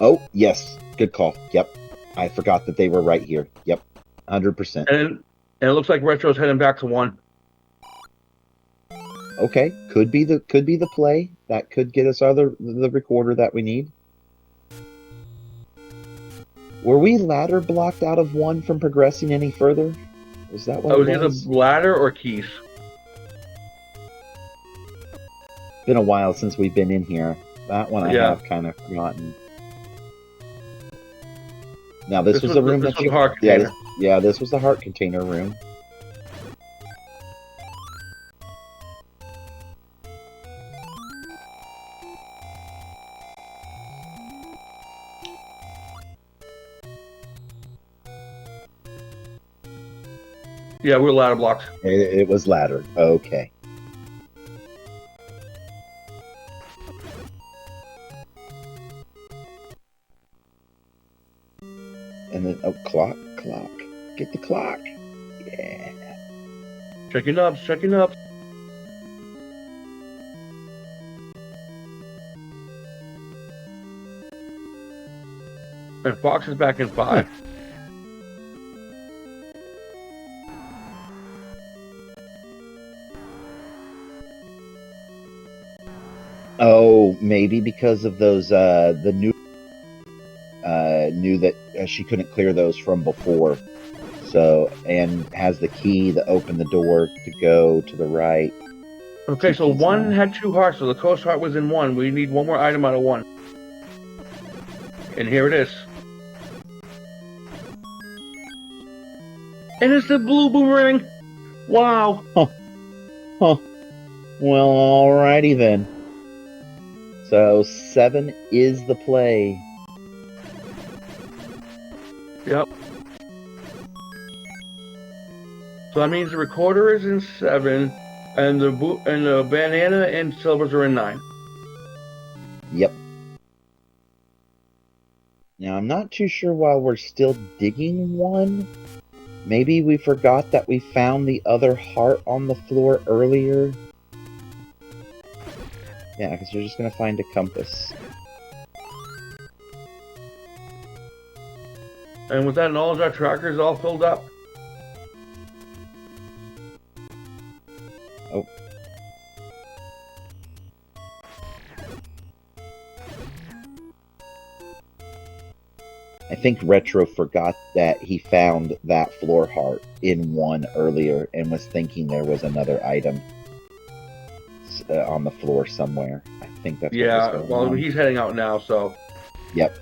Oh, yes. Good call. Yep. I forgot that they were right here. Yep. 100%. And it looks like Retro's heading back to 1. Okay. Could be the play. That could get us the recorder that we need. Were we ladder blocked out of 1 from progressing any further? Is that what it was? Either ladder or keys. Been a while since we've been in here. That one I have kind of forgotten. Now this was the room that you... Heart container. Yeah, this was the heart container room. Yeah, we're ladder blocked. It was laddered. Okay. And then, oh, clock. Get the clock. Yeah. Checking up. And Fox is back in 5. Oh, maybe because of those, the new, knew that she couldn't clear those from before. So, and has the key to open the door to go to the right. Okay, so 1 had 2 hearts, so the coast heart was in 1. We need 1 more item out of 1. And here it is. And it's the blue boomerang! Wow! Huh. Well, alrighty then. So 7 is the play. Yep. So that means the recorder is in 7, and the banana and silvers are in 9. Yep. Now I'm not too sure why we're still digging 1. Maybe we forgot that we found the other heart on the floor earlier. Yeah, because you're just going to find a compass. And with that knowledge, our tracker is all filled up. Oh. I think Retro forgot that he found that floor heart in 1 earlier and was thinking there was another item on the floor somewhere. I think that's what was going on. He's heading out now, so. Yep.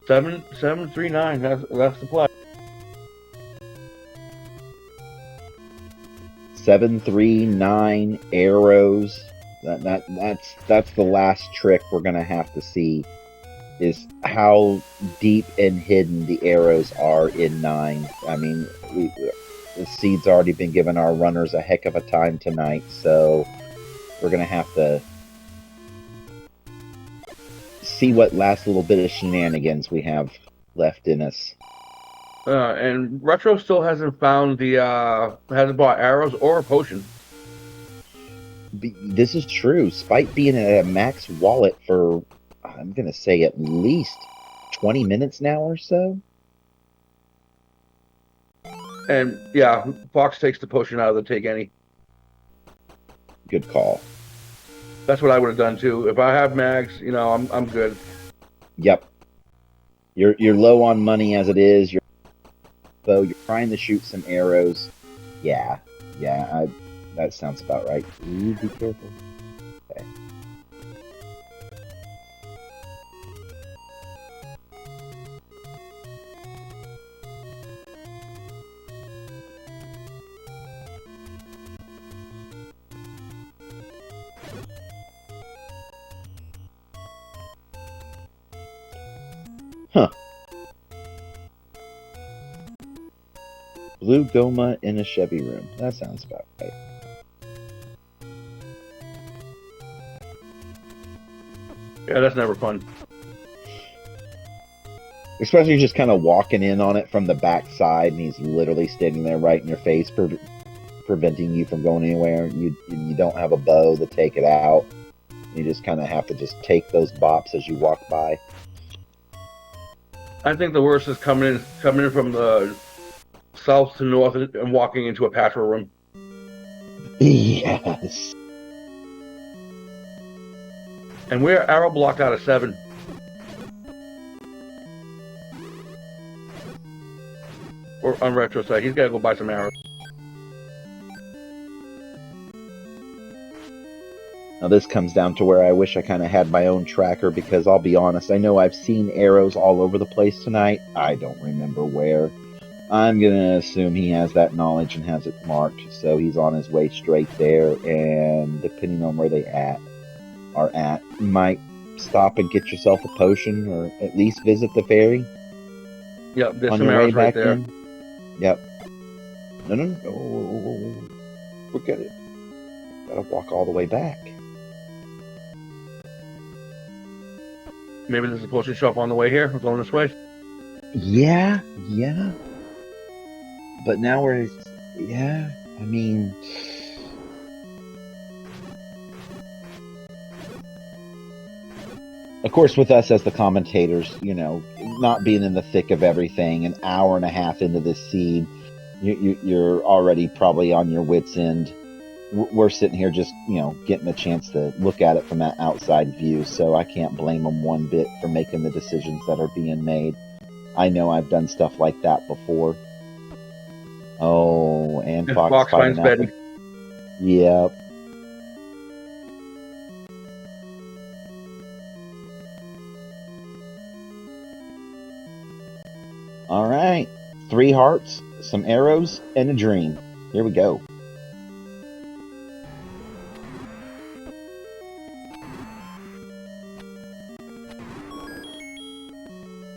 739. That's the play. 739 arrows. That's the last trick we're gonna have to see, is how deep and hidden the arrows are in 9. I mean, the seed's already been giving our runners a heck of a time tonight, so we're gonna have to see what last little bit of shenanigans we have left in us. And Retro still hasn't found hasn't bought arrows or a potion. This is true. Spite being at a max wallet for, I'm gonna say, at least 20 minutes now or so. And yeah, Fox takes the potion out of the take any. Good call. That's what I would have done too. If I have mags, you know, I'm good. Yep. You're low on money as it is. You're trying to shoot some arrows. Yeah. That sounds about right. Ooh, be careful. Okay. Blue Goma in a Chevy room. That sounds about right. Yeah, that's never fun. Especially just kind of walking in on it from the back side, and he's literally standing there right in your face, preventing you from going anywhere. You don't have a bow to take it out. You just kind of have to just take those bops as you walk by. I think the worst is coming in from the south to north and walking into a patrol room. Yes. And we're arrow blocked out of 7. Or on retro side, he's got to go buy some arrows. Now this comes down to where I wish I kind of had my own tracker, because I'll be honest, I know I've seen arrows all over the place tonight. I don't remember where. I'm going to assume he has that knowledge and has it marked, so he's on his way straight there, and depending on where they are at, you might stop and get yourself a potion, or at least visit the ferry. Yep, there's some arrows right there. Yep. No. Look at it. Gotta walk all the way back. Maybe there's a potion shop on the way here. We're going this way. Yeah. But now I mean, of course, with us as the commentators, not being in the thick of everything, an hour and a half into this seed, you're already probably on your wits' end. We're sitting here just, getting a chance to look at it from that outside view, so I can't blame them one bit for making the decisions that are being made. I know I've done stuff like that before. Oh, and Fox finds Betty. Yep. All right. 3 hearts, some arrows, and a dream. Here we go.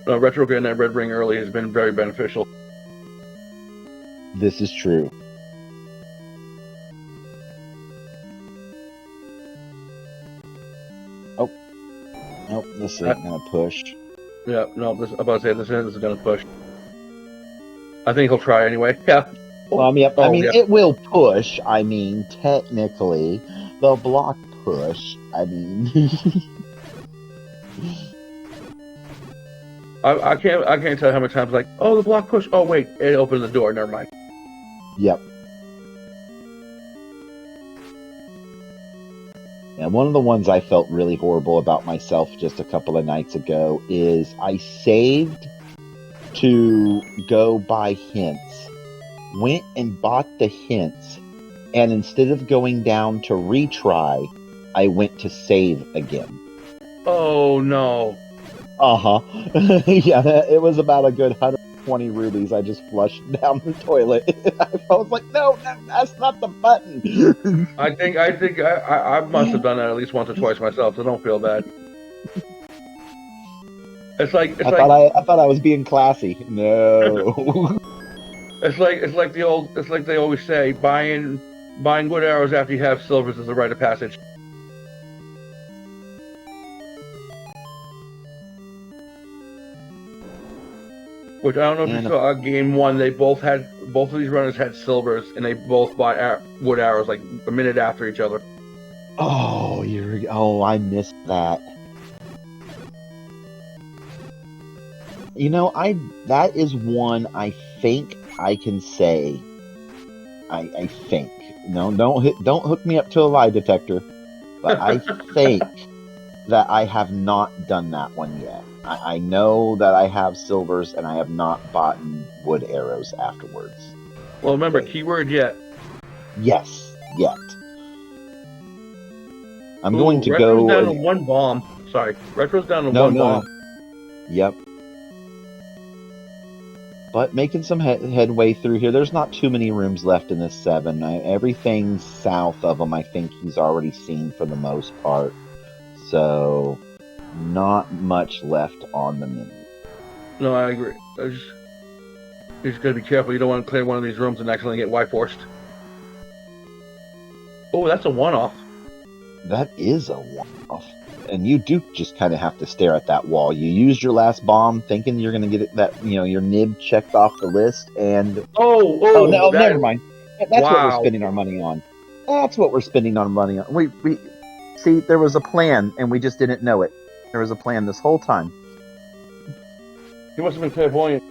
Retro getting that red ring early has been very beneficial. This is true. Oh. Nope, this ain't gonna push. Yeah, no, I'm about to say this is gonna push. I think he'll try anyway. Yeah. Yep. I mean, it will push. I mean, technically, the block push. I mean, I can't tell you how many times like, oh, the block push. Oh wait, it opened the door. Never mind. Yep. And one of the ones I felt really horrible about myself just a couple of nights ago is I saved to go buy hints, went and bought the hints, and instead of going down to retry, I went to save again. Oh no. Yeah, it was about a good 120 rubies I just flushed down the toilet. I was like, no, that's not the button. I think I must have done that at least once or twice myself, so don't feel bad. I thought I was being classy. No. It's like they always say, buying wood arrows after you have silvers is a rite of passage. Which I don't know if you saw game 1. Both of these runners had silvers, and they both bought wood arrows like a minute after each other. Oh, I missed that. That is one I think I can say. I think. No, don't hook me up to a lie detector. But I think that I have not done that one yet. I know that I have silvers, and I have not bought wood arrows afterwards. Well, remember, keyword yet. Yes, yet. I'm going to go... Retro's down to 1 bomb. Sorry, Retro's down to 1 bomb. Yep. But making some headway through here. There's not too many rooms left in this 7. Everything south of him, I think he's already seen for the most part. So, not much left on the menu. No, I agree. You just gotta be careful. You don't want to clear one of these rooms and accidentally get Y-forced. Oh, that's a one-off. That is a one-off. And you do just kind of have to stare at that wall. You used your last bomb thinking you're going to get your nib checked off the list, and... Oh, no, that... never mind. That's what we're Wow. spending our money on. That's what we're spending our money on. We see, there was a plan, and we just didn't know it. There was a plan this whole time. He must have been clairvoyant.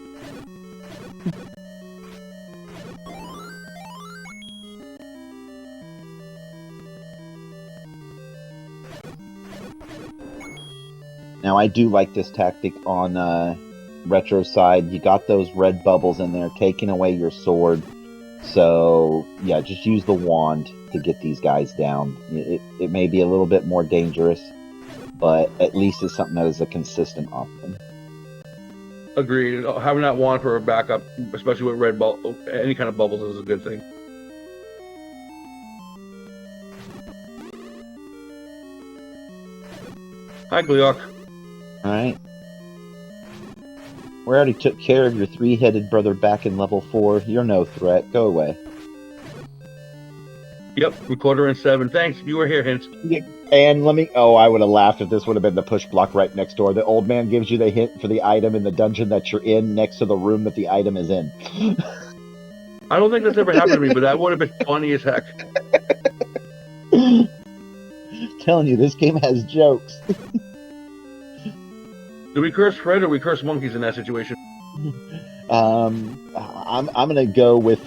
Now, I do like this tactic on Retro side. You got those red bubbles in there, taking away your sword. So, yeah, just use the wand to get these guys down. It may be a little bit more dangerous, but at least it's something that is a consistent option. Agreed. Having that wand for a backup, especially with red any kind of bubbles, is a good thing. Hi, Gleok. Alright. We already took care of your three-headed brother back in level 4. You're no threat. Go away. Yep, recorder in 7. Thanks, you were here, Hints. And let me... Oh, I would have laughed if this would have been the push block right next door. The old man gives you the hint for the item in the dungeon that you're in next to the room that the item is in. I don't think that's ever happened to me, but that would have been funny as heck. Telling you, this game has jokes. Do we curse Fred or we curse monkeys in that situation? I'm gonna go with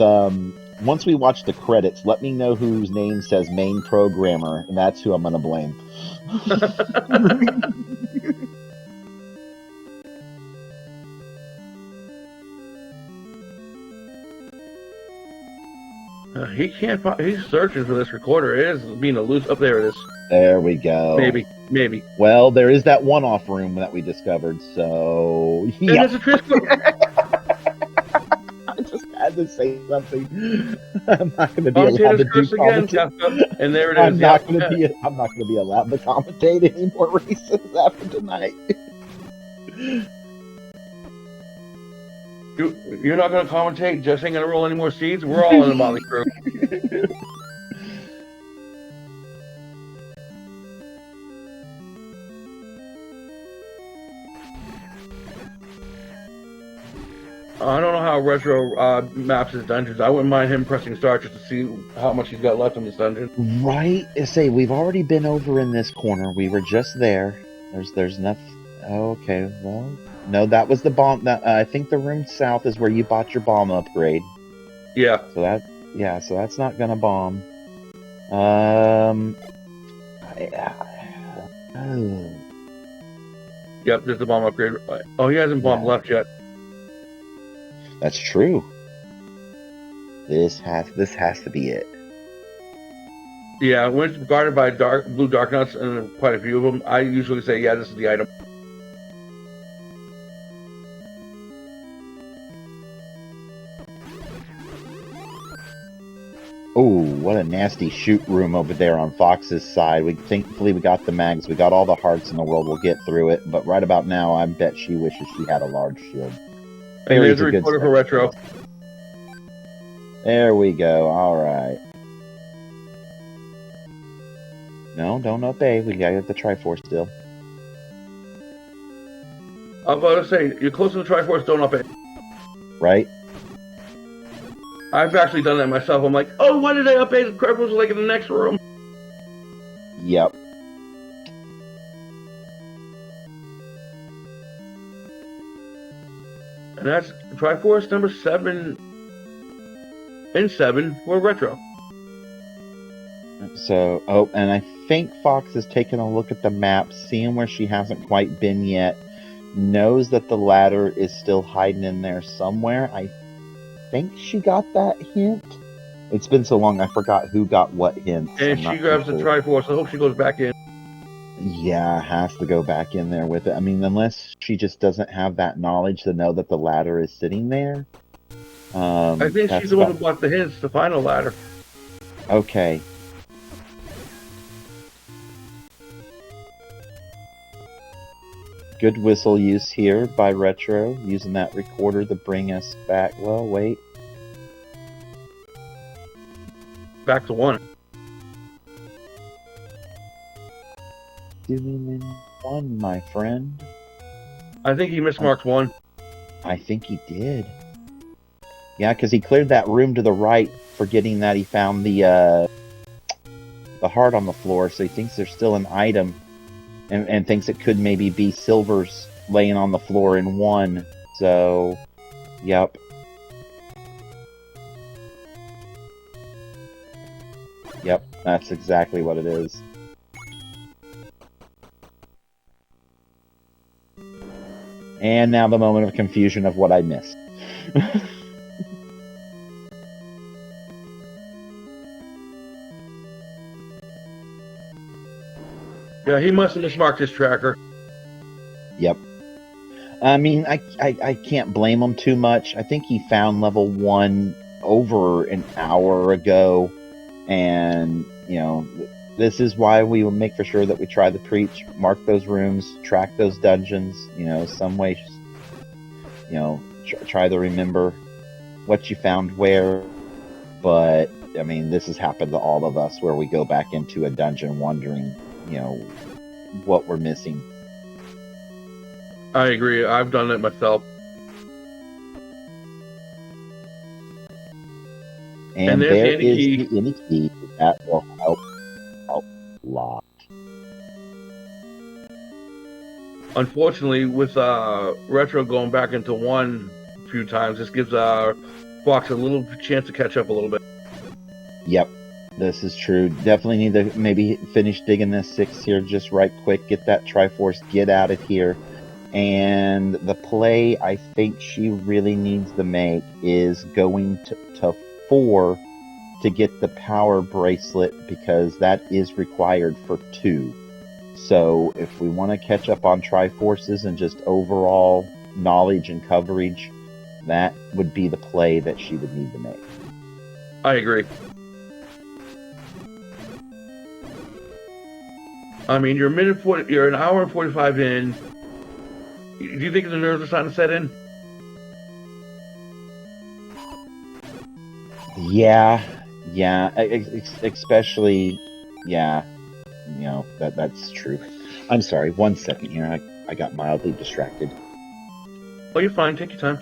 once we watch the credits, let me know whose name says main programmer, and that's who I'm gonna blame. He can't find... He's searching for this recorder. It is being elusive. Up there it is. There we go. Maybe. Well, there is that one-off room that we discovered, so... Yeah. And there's a transport. I just had to say something. I'm not going to be allowed to do commentate. And there it is. I'm not going to be allowed to commentate any more races after tonight. You're not going to commentate? Just ain't going to roll any more seeds? We're all in the Motley Crew. I don't know how Retro maps his dungeons. I wouldn't mind him pressing start just to see how much he's got left in this dungeon. Right? Say, we've already been over in this corner. We were just there. There's nothing... Oh, okay, well... No, that was the bomb. I think the room south is where you bought your bomb upgrade. Yeah. So that's not gonna bomb. Yep, there's the bomb upgrade. Oh, he hasn't bombed left yet. That's true. This has to be it. Yeah, when it's guarded by blue dark nuts, and quite a few of them, I usually say, yeah, this is the item. Oh, what a nasty shoot room over there on Fox's side. Thankfully we got the mags. We got all the hearts in the world. We'll get through it. But right about now, I bet she wishes she had a large shield. Hey, there's a recorder for Retro. There we go. All right. No, don't obey. We got the Triforce still. I was about to say, you're close to the Triforce, don't obey. Right? I've actually done that myself. I'm like, oh, why did I update? The Triforce was like in the next room. Yep. And that's Triforce number 7 and 7 for Retro. So, oh, and I think Fox is taking a look at the map, seeing where she hasn't quite been yet, knows that the ladder is still hiding in there somewhere. I think she got that hint. It's been so long, I forgot who got what hint. And she grabs the Triforce. I hope she goes back in. Yeah, has to go back in there with it. I mean, unless she just doesn't have that knowledge to know that the ladder is sitting there. I think she's the one who bought the hints, the final ladder. Okay. Good whistle use here by Retro, using that recorder to bring us back. Well, wait. Back to 1. Doing in 1, my friend. I think he mismarked 1. I think he did. Yeah, because he cleared that room to the right, forgetting that he found the heart on the floor, so he thinks there's still an item, and thinks it could maybe be silvers laying on the floor in 1. So, yep. Yep, that's exactly what it is. And now the moment of confusion of what I missed. Yeah, he must have mismarked his tracker. Yep. I mean, I can't blame him too much. I think he found level 1 over an hour ago. And, you know, this is why we will make for sure that we try the preach, mark those rooms, track those dungeons, you know, some way, you know, try to remember what you found where. But, I mean, this has happened to all of us where we go back into a dungeon wondering, you know, what we're missing. I agree. I've done it myself. And there is the any key that will help a lot. Unfortunately, with Retro going back into 1 a few times, this gives Fox a little chance to catch up a little bit. Yep, this is true. Definitely need to maybe finish digging this 6 here just right quick. Get that Triforce, get out of here. And the play I think she really needs to make is going to 4 to get the power bracelet, because that is required for 2. So if we want to catch up on Triforces and just overall knowledge and coverage, that would be the play that she would need to make. I agree. I mean, you're an hour and 45 in. Do you think the nerves are starting to set in? Yeah, especially, yeah, you know, that's true. I'm sorry, 1 second here. I got mildly distracted. Oh, you're fine. Take your time.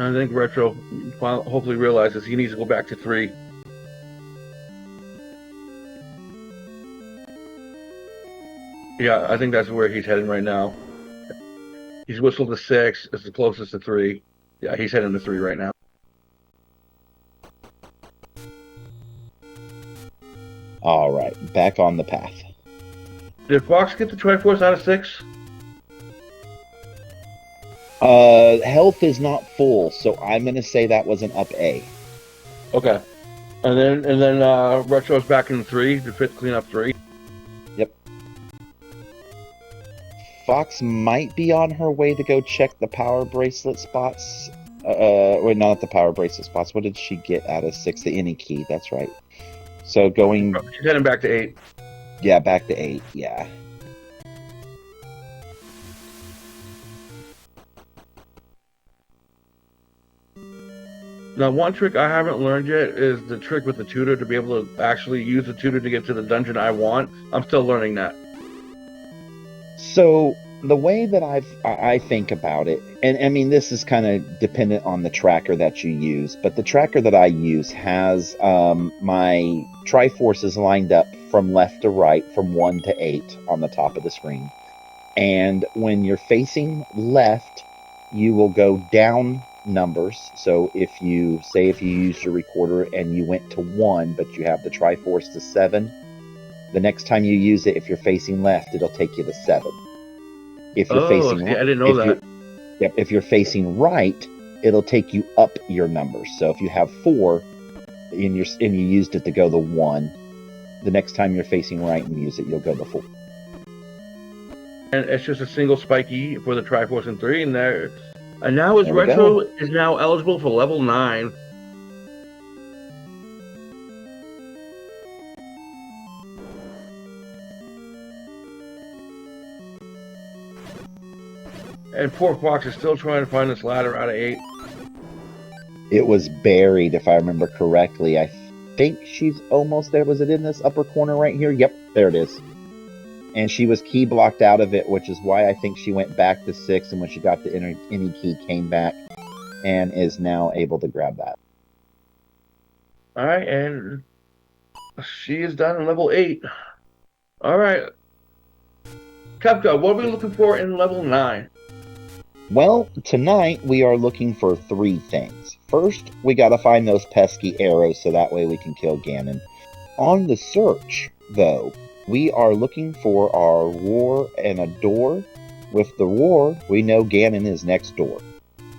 I think Retro hopefully realizes he needs to go back to 3. Yeah, I think that's where he's heading right now. He's whistled to 6. It's the closest to 3. Yeah, he's heading to 3 right now. All right, back on the path. Did Fox get the Triforce out of 6? Health is not full, so I'm gonna say that was an up A. Okay. And then Retro's back in 3 to clean up 3. Yep. Fox might be on her way to go check the power bracelet spots. Wait, not the power bracelet spots. What did she get out of 6? The any key. That's right. So going. She's heading back to 8. Yeah, back to 8. Yeah. Now, one trick I haven't learned yet is the trick with the tutor to be able to actually use the tutor to get to the dungeon I want. I'm still learning that. So the way that I think about it, and I mean, this is kind of dependent on the tracker that you use, but the tracker that I use has my Triforces lined up from left to right, from 1 to 8 on the top of the screen. And when you're facing left, you will go down numbers. So if you used your recorder and you went to 1, but you have the Triforce to 7, the next time you use it, if you're facing left, it'll take you to 7. If you're facing I didn't know that. Yep. If you're facing right, it'll take you up your numbers. So if you have 4 and you used it to go the 1, the next time you're facing right and use it, you'll go the 4. And it's just a single spiky for the Triforce and 3, and there. And now his There we retro go. is now eligible for level 9. And poor Fox is still trying to find this ladder out of 8. It was buried, if I remember correctly. I think she's almost there. Was it in this upper corner right here? Yep, there it is. And she was key blocked out of it, which is why I think she went back to 6, and when she got the any key, came back and is now able to grab that. All right, and she is done in level 8. All right. Kefka, what are we looking for in level 9? Well, tonight we are looking for 3 things. First, we got to find those pesky arrows so that way we can kill Ganon. On the search, though, we are looking for our roar and a door. With the roar, we know Ganon is next door.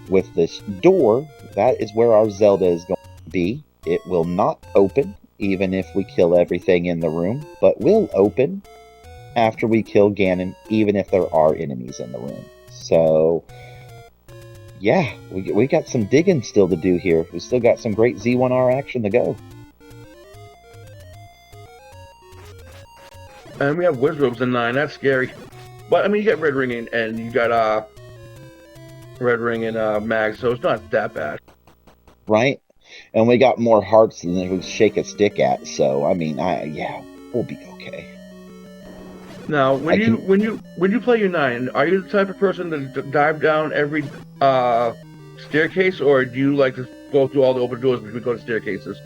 With this door, that is where our Zelda is going to be. It will not open, even if we kill everything in the room, but will open after we kill Ganon, even if there are enemies in the room. So, yeah, we got some digging still to do here. We still got some great Z1R action to go. And we have Wizrobes in 9. That's scary. But, I mean, you got Red Ring and you got Red Ring and Mag, so it's not that bad. Right? And we got more hearts than we shake a stick at, so, I mean, yeah, we'll be okay. Now, when you play your 9, are you the type of person to dive down every staircase, or do you like to go through all the open doors before we go to staircases?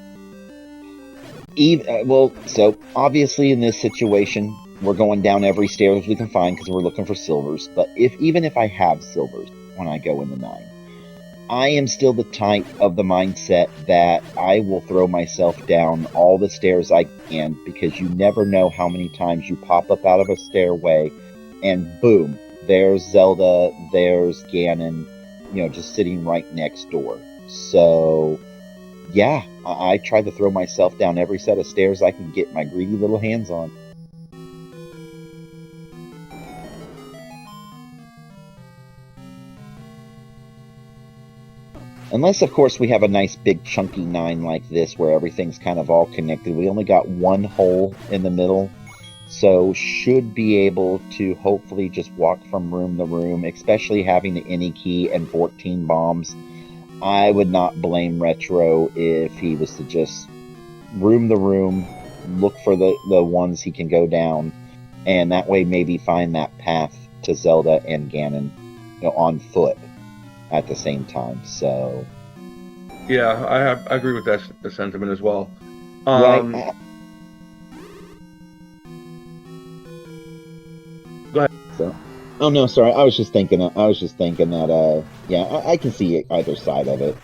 Well, so obviously in this situation, we're going down every stairs we can find because we're looking for silvers. But even if I have silvers when I go in the 9, I am still the type of the mindset that I will throw myself down all the stairs I can, because you never know how many times you pop up out of a stairway and boom, there's Zelda, there's Ganon, just sitting right next door. So, yeah, I try to throw myself down every set of stairs I can get my greedy little hands on. Unless, of course, we have a nice big chunky 9 like this where everything's kind of all connected. We only got one hole in the middle, so should be able to hopefully just walk from room to room, especially having the any key and 14 bombs. I would not blame Retro if he was to just room to room, look for the ones he can go down, and that way maybe find that path to Zelda and Ganon, on foot at the same time. So yeah, I agree with that sentiment as well. Right. Go ahead. So, oh no, sorry. I was just thinking that. Yeah, I can see either side of it.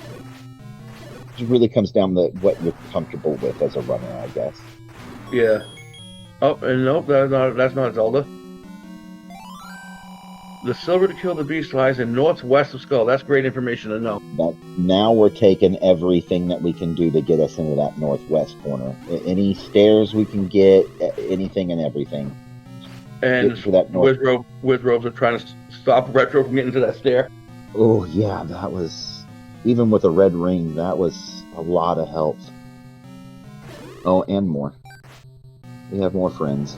It really comes down to what you're comfortable with as a runner, I guess. Yeah. Oh, and nope, that's not Zelda. The silver to kill the beast lies in northwest of Skull. That's great information to know. But now we're taking everything that we can do to get us into that northwest corner. Any stairs we can get, anything and everything. And Wizrobes are trying to stop Retro from getting to that stair. Oh yeah, that was, even with a red ring, that was a lot of help. Oh, and more. We have more friends.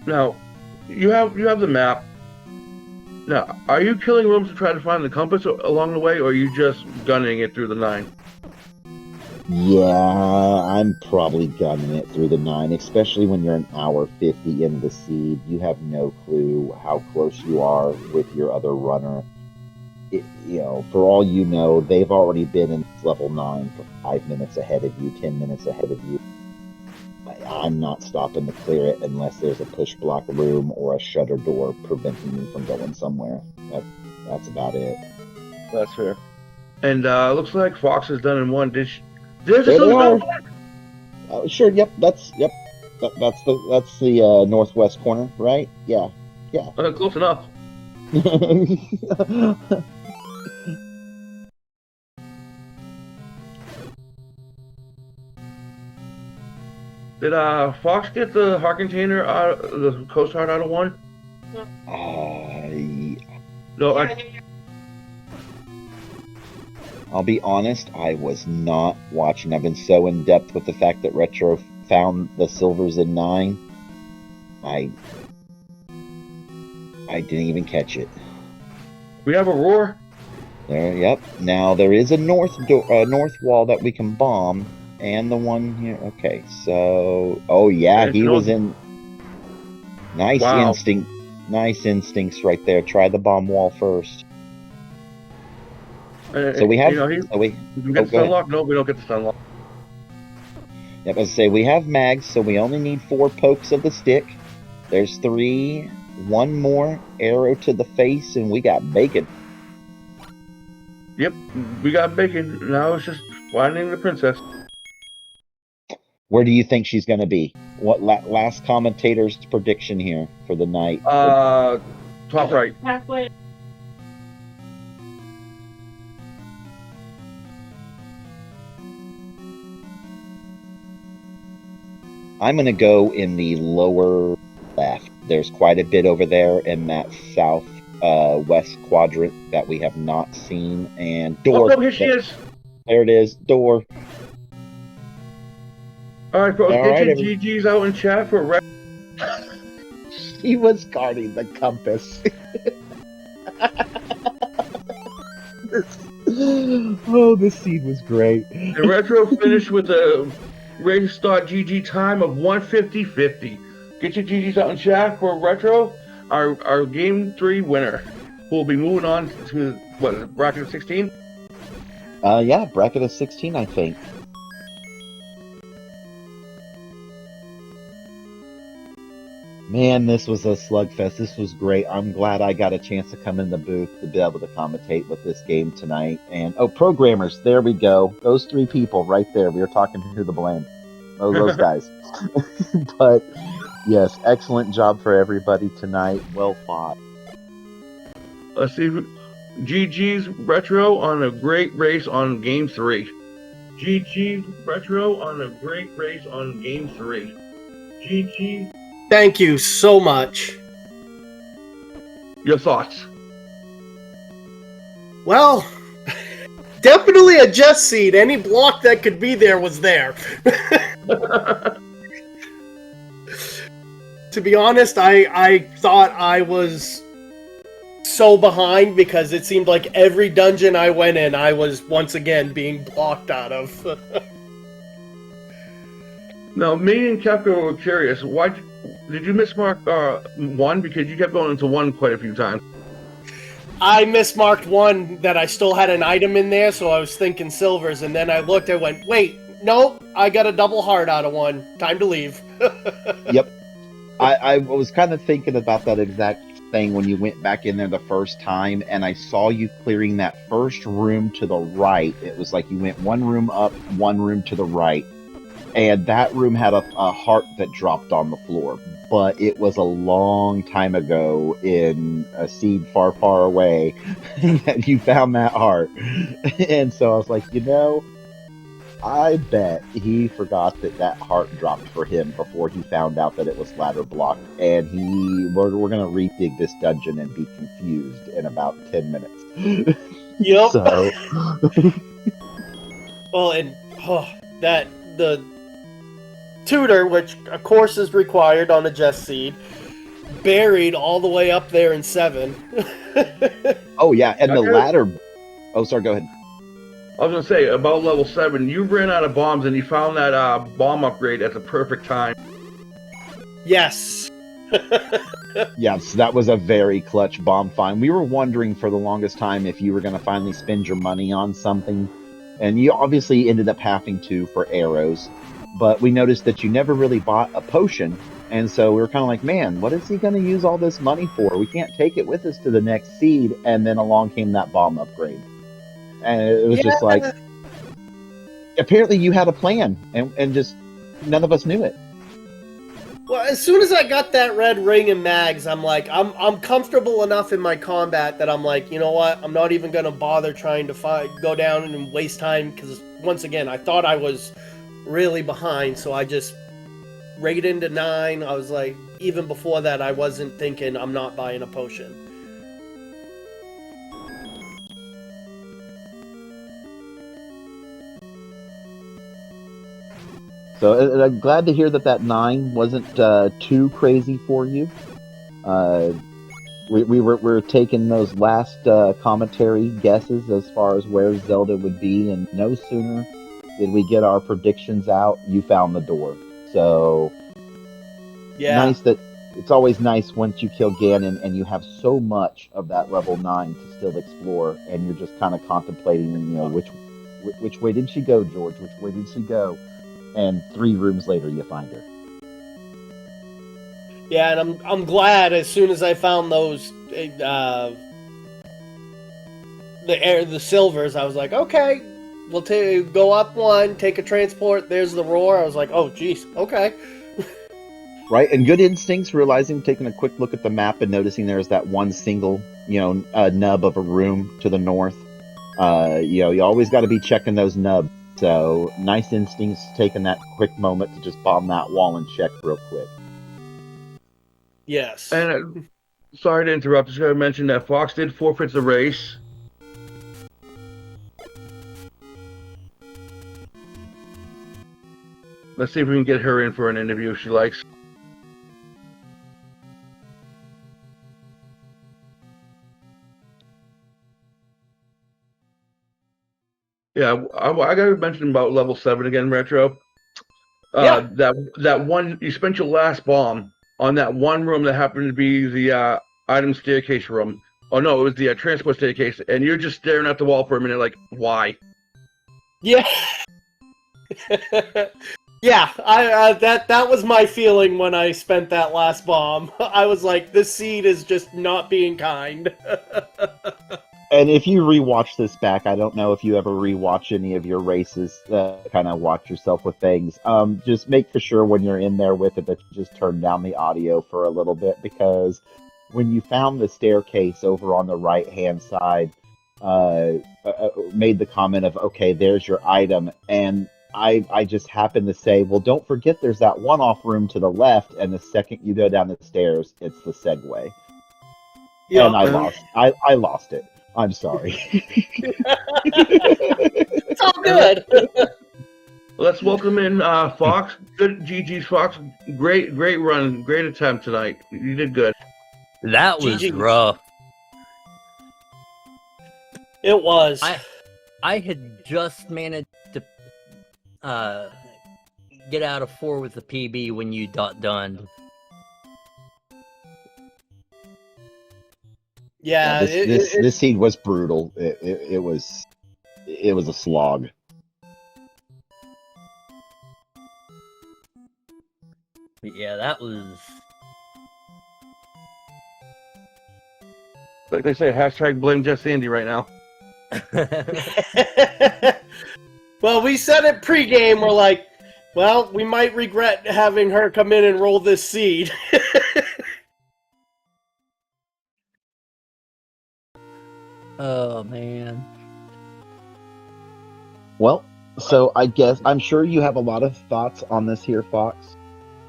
Now, you have the map. Now, are you killing rooms to try to find the compass along the way, or are you just gunning it through the 9? Yeah, I'm probably gunning it through the 9, especially when you're an hour 50 into the seed. You have no clue how close you are with your other runner. For all you know, they've already been in level 9 for 5 minutes ahead of you, 10 minutes ahead of you. I'm not stopping to clear it unless there's a push block room or a shutter door preventing me from going somewhere. That's about it. That's fair. And looks like Fox is done in 1. There's there a they are. Oh, sure. Yep. That's the northwest corner, right? Yeah. Yeah. Close enough. Did Fox get the heart container out, the Coast Heart out of one? No, I'll be honest, I was not watching. I've been so in depth with the fact that Retro found the silvers in 9. I didn't even catch it. we have a roar. There, yep. Now there is a north wall that we can bomb, and the one here. Okay, so yeah, he was in. Nice instinct. Nice instincts right there. Try the bomb wall first. So we have. We can get the stun lock. No, we don't get the stun lock. Yep, as I say, we have mags, so we only need 4 pokes of the stick. There's 3. 1 more arrow to the face, and we got bacon. Yep, we got bacon. Now it's just finding the princess. Where do you think she's going to be? What last commentator's prediction here for the night? Top right. Halfway. I'm going to go in the lower left. There's quite a bit over there in that south west quadrant that we have not seen. And door. Oh, here she is. There it is. Door. All right, folks. Get your GGs out in chat for red. He was guarding the compass. This scene was great. The Retro finished with a race start GG time of 150.50. Get your GGs out in chat for Retro, our game 3 winner. We'll be moving on to what, bracket of 16? Yeah, bracket of 16, I think. Man, this was a slugfest. This was great. I'm glad I got a chance to come in the booth to be able to commentate with this game tonight. And, programmers, there we go. Those 3 people right there. We were talking to the blame. Those guys. But, yes, excellent job for everybody tonight. Well fought. Let's see. GG's Retro on a great race on game 3. GG Retro on a great race on game 3. GG. Thank you so much. Your thoughts? Well, definitely a Jess seed. Any block that could be there was there. To be honest, I thought I was so behind because it seemed like every dungeon I went in, I was once again being blocked out of. Now, me and Kepka were curious. Why did you mismark 1? Because you kept going into 1 quite a few times. I mismarked 1 that I still had an item in there, so I was thinking silvers, and then I looked and went, wait, nope, I got a double heart out of 1. Time to leave. Yep. I was kind of thinking about that exact thing when you went back in there the first time, and I saw you clearing that first room to the right. It was like you went 1 room up, 1 room to the right. And that room had a heart that dropped on the floor. But it was a long time ago in a seed far, far away that you found that heart. And so I was like, I bet he forgot that heart dropped for him before he found out that it was ladder blocked. And we're going to redig this dungeon and be confused in about 10 minutes. Yep. So. Well, and the tutor, which of course is required on a Jess seed, buried all the way up there in 7. Oh yeah, and the ladder. Oh, sorry. Go ahead. I was gonna say about level 7, you ran out of bombs and you found that bomb upgrade at the perfect time. Yes. Yes, that was a very clutch bomb find. We were wondering for the longest time if you were going to finally spend your money on something, and you obviously ended up having to for arrows. But we noticed that you never really bought a potion, and so we were kind of like, man, what is he going to use all this money for? We can't take it with us to the next seed. And then along came that bomb upgrade. And it was just like, apparently you had a plan, and just none of us knew it. Well, as soon as I got that red ring and mags, I'm like, I'm comfortable enough in my combat that I'm like, you know what? I'm not even gonna bother trying to go down and waste time, because once again, I thought I was really behind, so I just rated into 9. I was like, even before that, I wasn't thinking I'm not buying a potion. So I'm glad to hear that 9 wasn't too crazy for you. We were taking those last commentary guesses as far as where Zelda would be, and no sooner did we get our predictions out, you found the door. So Yeah. nice that it's always nice once you kill Ganon and you have so much of that level 9 to still explore, and you're just kind of contemplating, which way did she go, George? Which way did she go? And 3 rooms later, you find her. Yeah, and I'm glad as soon as I found those the silvers, I was like, okay, we'll go up 1, take a transport. There's the roar. I was like, oh, geez, okay. Right, and good instincts, realizing, taking a quick look at the map and noticing there's that one single, nub of a room to the north. You always got to be checking those nubs. So nice instincts, taking that quick moment to just bomb that wall and check real quick. Yes. And sorry to interrupt. Just gotta mention that Fox did forfeit the race. Let's see if we can get her in for an interview if she likes. Yeah, I gotta mention about level 7 again, Retro. Yeah. That one, you spent your last bomb on that one room that happened to be the item staircase room. Oh no, it was the transport staircase, and you're just staring at the wall for a minute, like, why? Yeah. Yeah, that was my feeling when I spent that last bomb. I was like, this seed is just not being kind. And if you rewatch this back, I don't know if you ever rewatch any of your races, kind of watch yourself with things. Just make for sure when you're in there with it that you just turn down the audio for a little bit, because when you found the staircase over on the right-hand side, made the comment of, okay, there's your item, and I just happened to say, well, don't forget there's that one-off room to the left, and the second you go down the stairs, it's the segue. Yeah. And I lost it. I'm sorry. It's all good. Let's welcome in Fox. Good GG's Fox. Great run. Great attempt tonight. You did good. That was GG's. rough. It was. I had just managed to get out of 4 with the PB when you got done. Yeah, this seed was brutal. It was a slog. Yeah, that was. Like they say, hashtag blame Just Andy right now. Well, we said it pregame. We're like, well, we might regret having her come in and roll this seed. Oh man. Well, so I guess I'm sure you have a lot of thoughts on this here, Fox.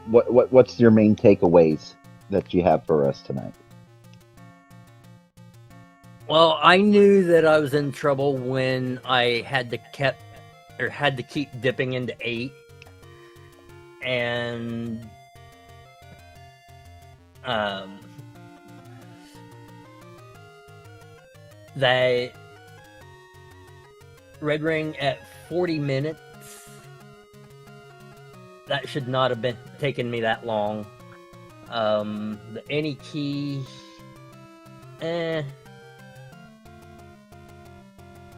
What's your main takeaways that you have for us tonight? Well, I knew that I was in trouble when I had to keep dipping into 8, and that red ring at 40 minutes, that should not have been taking me that long. The any key,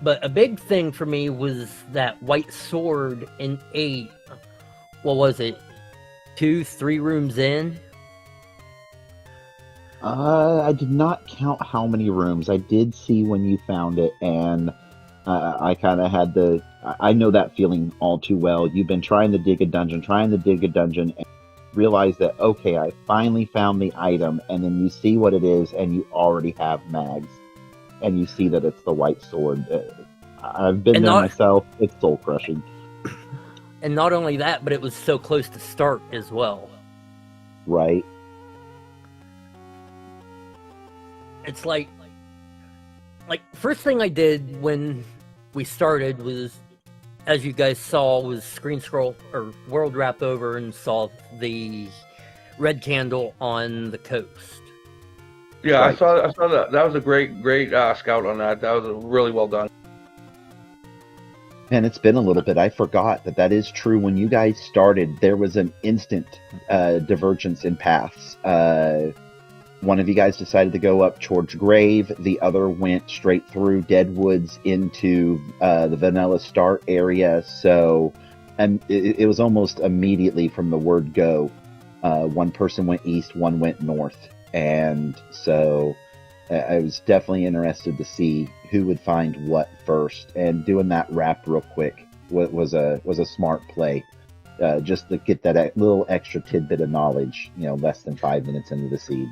But a big thing for me was that white sword in 8. What was it? 2-3 rooms in? I did not count how many rooms. I did see when you found it, and I kind of had I know that feeling all too well. You've been trying to dig a dungeon, realize that, okay, I finally found the item, and then you see what it is, and you already have mags, and you see that it's the white sword. I've been And there not- myself. It's soul crushing. And not only that, but it was so close to start as well. Right? It's like first thing I did when we started was, as you guys saw, was screen scroll or world wrap over and saw the red candle on the coast. Yeah, Right. I saw that. That was a great scout on that. That was really well done. And it's been a little bit. I forgot that is true. When you guys started, there was an instant divergence in paths. One of you guys decided to go up towards Grave. The other went straight through Deadwoods into the Vanilla Start area. So, and it was almost immediately from the word go. One person went east, one went north. And so I was definitely interested to see who would find what first. And doing that wrap real quick was a smart play. Just to get that little extra tidbit of knowledge, less than 5 minutes into the seed.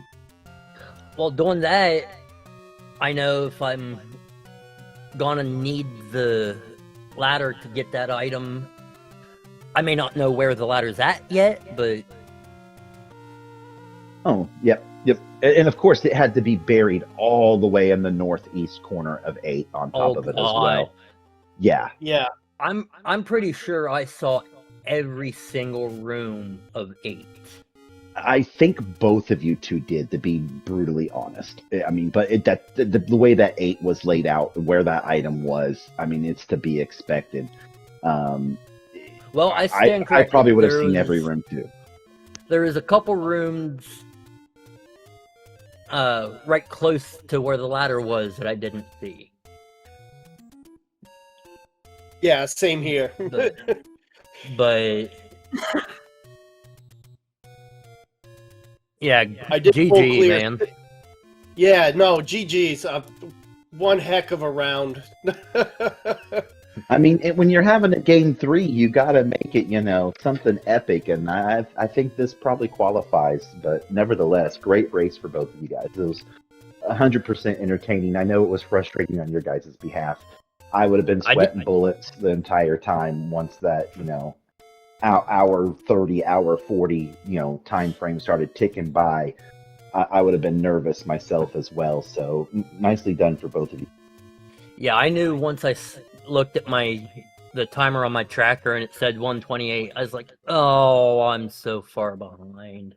Well, doing that, I know if I'm gonna need the ladder to get that item. I may not know where the ladder's at yet, but... Oh, yep. And of course, it had to be buried all the way in the northeast corner of 8 on top of it as well. Yeah. Yeah. I'm pretty sure I saw every single room of 8. I think both of you two did, to be brutally honest. I mean, but the way that 8 was laid out, where that item was, I mean, it's to be expected. Well, I stand corrected. I probably would have seen every room too. There is a couple rooms right close to where the ladder was that I didn't see. Yeah, same here. But yeah, I did full GG, clear. man. Yeah, no, GG's. One heck of a round. I mean, when you're having a game 3, you gotta make it, something epic, and I think this probably qualifies. But nevertheless, great race for both of you guys. It was 100% entertaining. I know it was frustrating on your guys' behalf. I would have been sweating bullets the entire time once that, hour 30, hour 40, time frame started ticking by. I would have been nervous myself as well. So nicely done for both of you. Yeah, I knew once I looked at the timer on my tracker and it said 128. I was like, oh, I'm so far behind.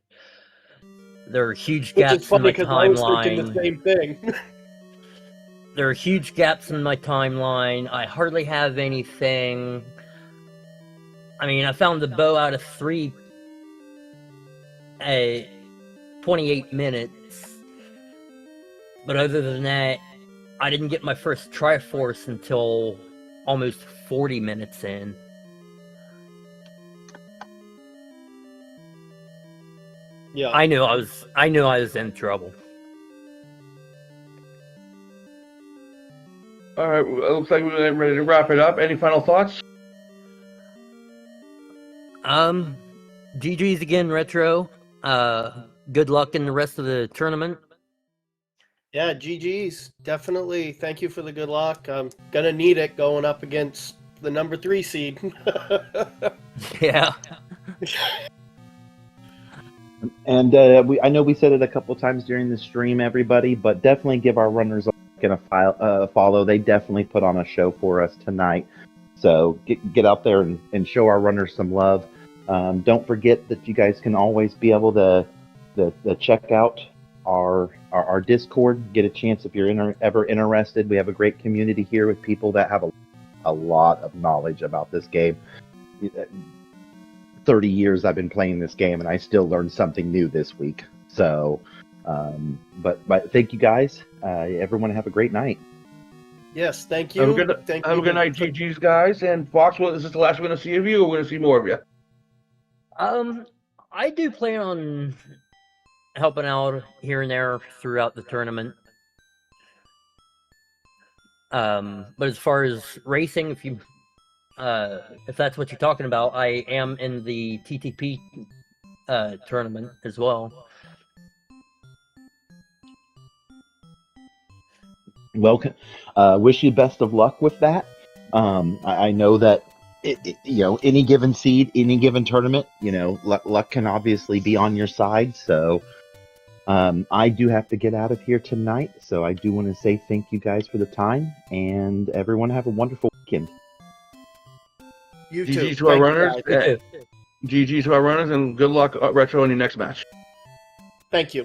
There are huge gaps in my I was thinking timeline. the same thing. There are huge gaps in my timeline. I hardly have anything. I mean, I found the bow out of 3 at 28 minutes. But other than that, I didn't get my first Triforce until almost 40 minutes in. Yeah. I knew I was in trouble. All right, it looks like we're ready to wrap it up. Any final thoughts? GG's again, Retro. Good luck in the rest of the tournament. Yeah, GG's. Definitely. Thank you for the good luck. I'm gonna need it going up against the number 3 seed. Yeah. And I know we said it a couple times during the stream, everybody, but definitely give our runners a follow. They definitely put on a show for us tonight. So get out there and show our runners some love. Don't forget that you guys can always be able to check out our Discord. Get a chance if you're ever interested. We have a great community here with people that have a lot of knowledge about this game. 30 years I've been playing this game, and I still learned something new this week. So, but thank you guys. Everyone have a great night. Yes, thank you. Have a good night, GG's guys. And Fox, is this the last we're going to see of you, or we're going to see more of you? I do plan on helping out here and there throughout the tournament. But as far as racing, if that's what you're talking about, I am in the TTP tournament as well. Well, wish you best of luck with that. I know that any given seed, any given tournament, luck can obviously be on your side. So I do have to get out of here tonight. So I do want to say thank you guys for the time, and everyone have a wonderful weekend. You too. GG to our runners. You too. GG to our runners, and good luck, Retro, in your next match. Thank you.